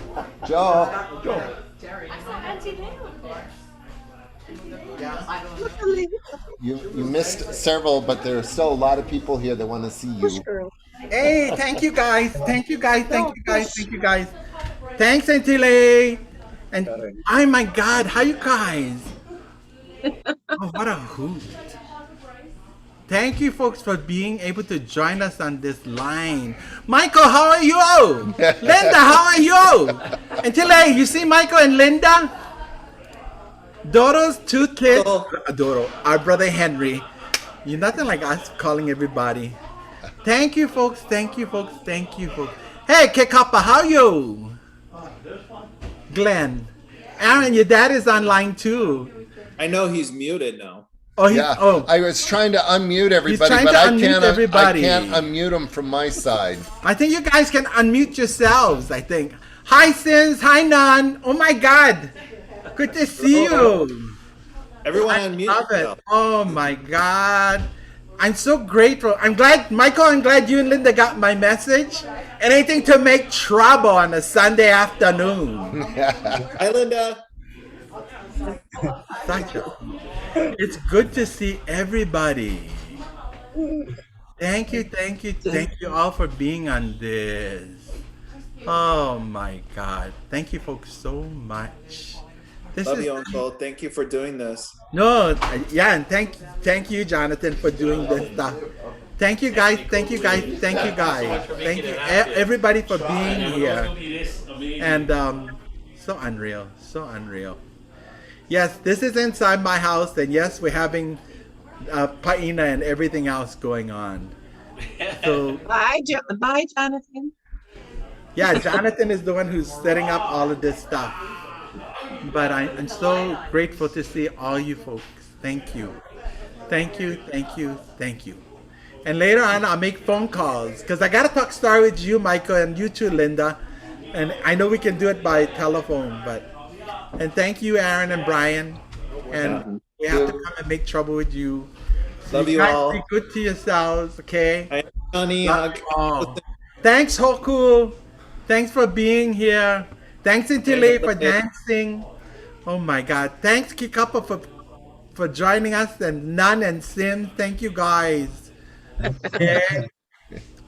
Joe. Joe. I saw Auntie Lay. You missed several, but there are still a lot of people here that want to see you. Hey, thank you guys. Thank you guys. Thank you guys. Thank you guys. Thanks, Antile. And oh my God, how you guys? Oh, what a hoot. Thank you folks for being able to join us on this line. Michael, how are you? Linda, how are you? Antile, you see Michael and Linda? Doro's two kids. Doro, our brother Henry. You're nothing like us calling everybody. Thank you, folks. Thank you, folks. Thank you, folks. Hey, Kekapa, how you? Glenn. Aaron, your dad is online too. I know he's muted now. Oh, Yeah, I was trying to unmute everybody, trying but to I unmute everybody. can't unmute them from my side. I think you guys can unmute yourselves, I think. Hi, Sins. Hi, Nan. Oh, my God. Good to see you. Everyone I unmute love it. yourself. Oh, my God. I'm so grateful. I'm glad, Michael, I'm glad you and Linda got my message. Anything to make trouble on a Sunday afternoon. Hi, Linda. It's good to see everybody. Thank you all for being on this. Oh my God. Thank you folks so much. Love you, Uncle. Thank you for doing this. No, yeah, and thank you, Jonathan, for doing this stuff. Thank you guys, thank you everybody for being here. And so unreal. Yes, this is inside my house, and yes, we're having paina and everything else going on. So Bye, Jonathan. yeah, Jonathan is the one who's setting up all of this stuff. But I'm so grateful to see all you folks. Thank you. And later on, I'll make phone calls because I gotta talk story with you, Michael, and you too, Linda. And I know we can do it by telephone, and thank you, Aaron and Brian. And we have to come and make trouble with you. So Love you guys all. Be good to yourselves, okay? Honey, Thanks, Hoku. Thanks for being here. Thanks, Intile, for dancing. Oh my God. Thanks, Kikapa, for joining us, and Nan and Sim. Thank you, guys. Okay.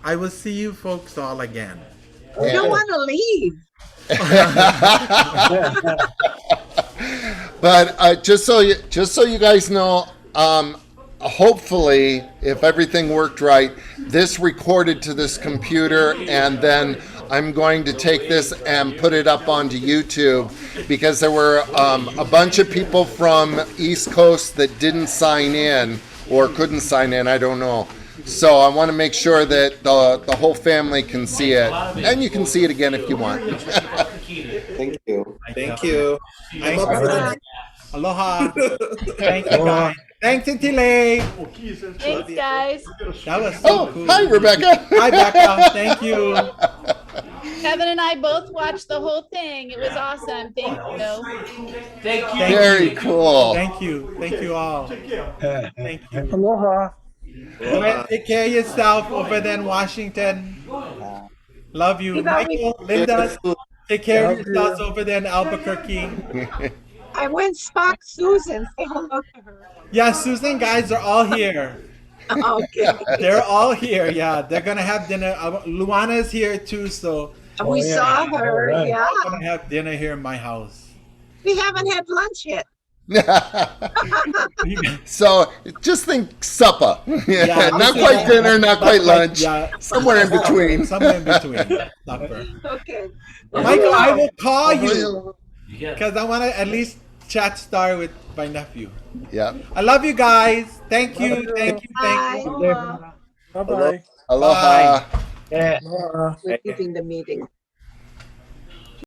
I will see you folks all again. We don't want to leave. But just so you guys know, hopefully, if everything worked right, this recorded to this computer, and then I'm going to take this and put it up onto YouTube, because there were a bunch of people from East Coast that didn't sign in or couldn't sign in, I don't know. So I want to make sure that the whole family can see it, and you can see it again if you want. Thank you. I'm up for the Aloha. Thank you, guys. Thanks, Intile. Thanks, guys. That was so cool. Hi, Rebecca. Hi, Becca. Thank you. Kevin and I both watched the whole thing. It was awesome. Thank you. Thank you. Very cool. Thank you all. Thank you. Aloha. Take care of yourself over there in Washington. Love you. Michael, Linda, take care of yourselves over there in Albuquerque. I went Spock Susan. Say hello to her. Yeah, Susan, guys are all here. Okay. They're all here. Yeah, they're gonna have dinner. Luana is here too, so We saw her, Alright. yeah. We're gonna have dinner here in my house. We haven't had lunch yet. So just think supper. Yeah, Not this quite is- dinner, not quite lunch. yeah. Somewhere in between. Somewhere in between. Supper. Okay. Michael, I will call you Yeah. because I want to at least chat star with my nephew. Yeah. I love you guys. Thank you. Thank you. Thank you. Bye bye. Aloha. Yeah. We're keeping the meeting.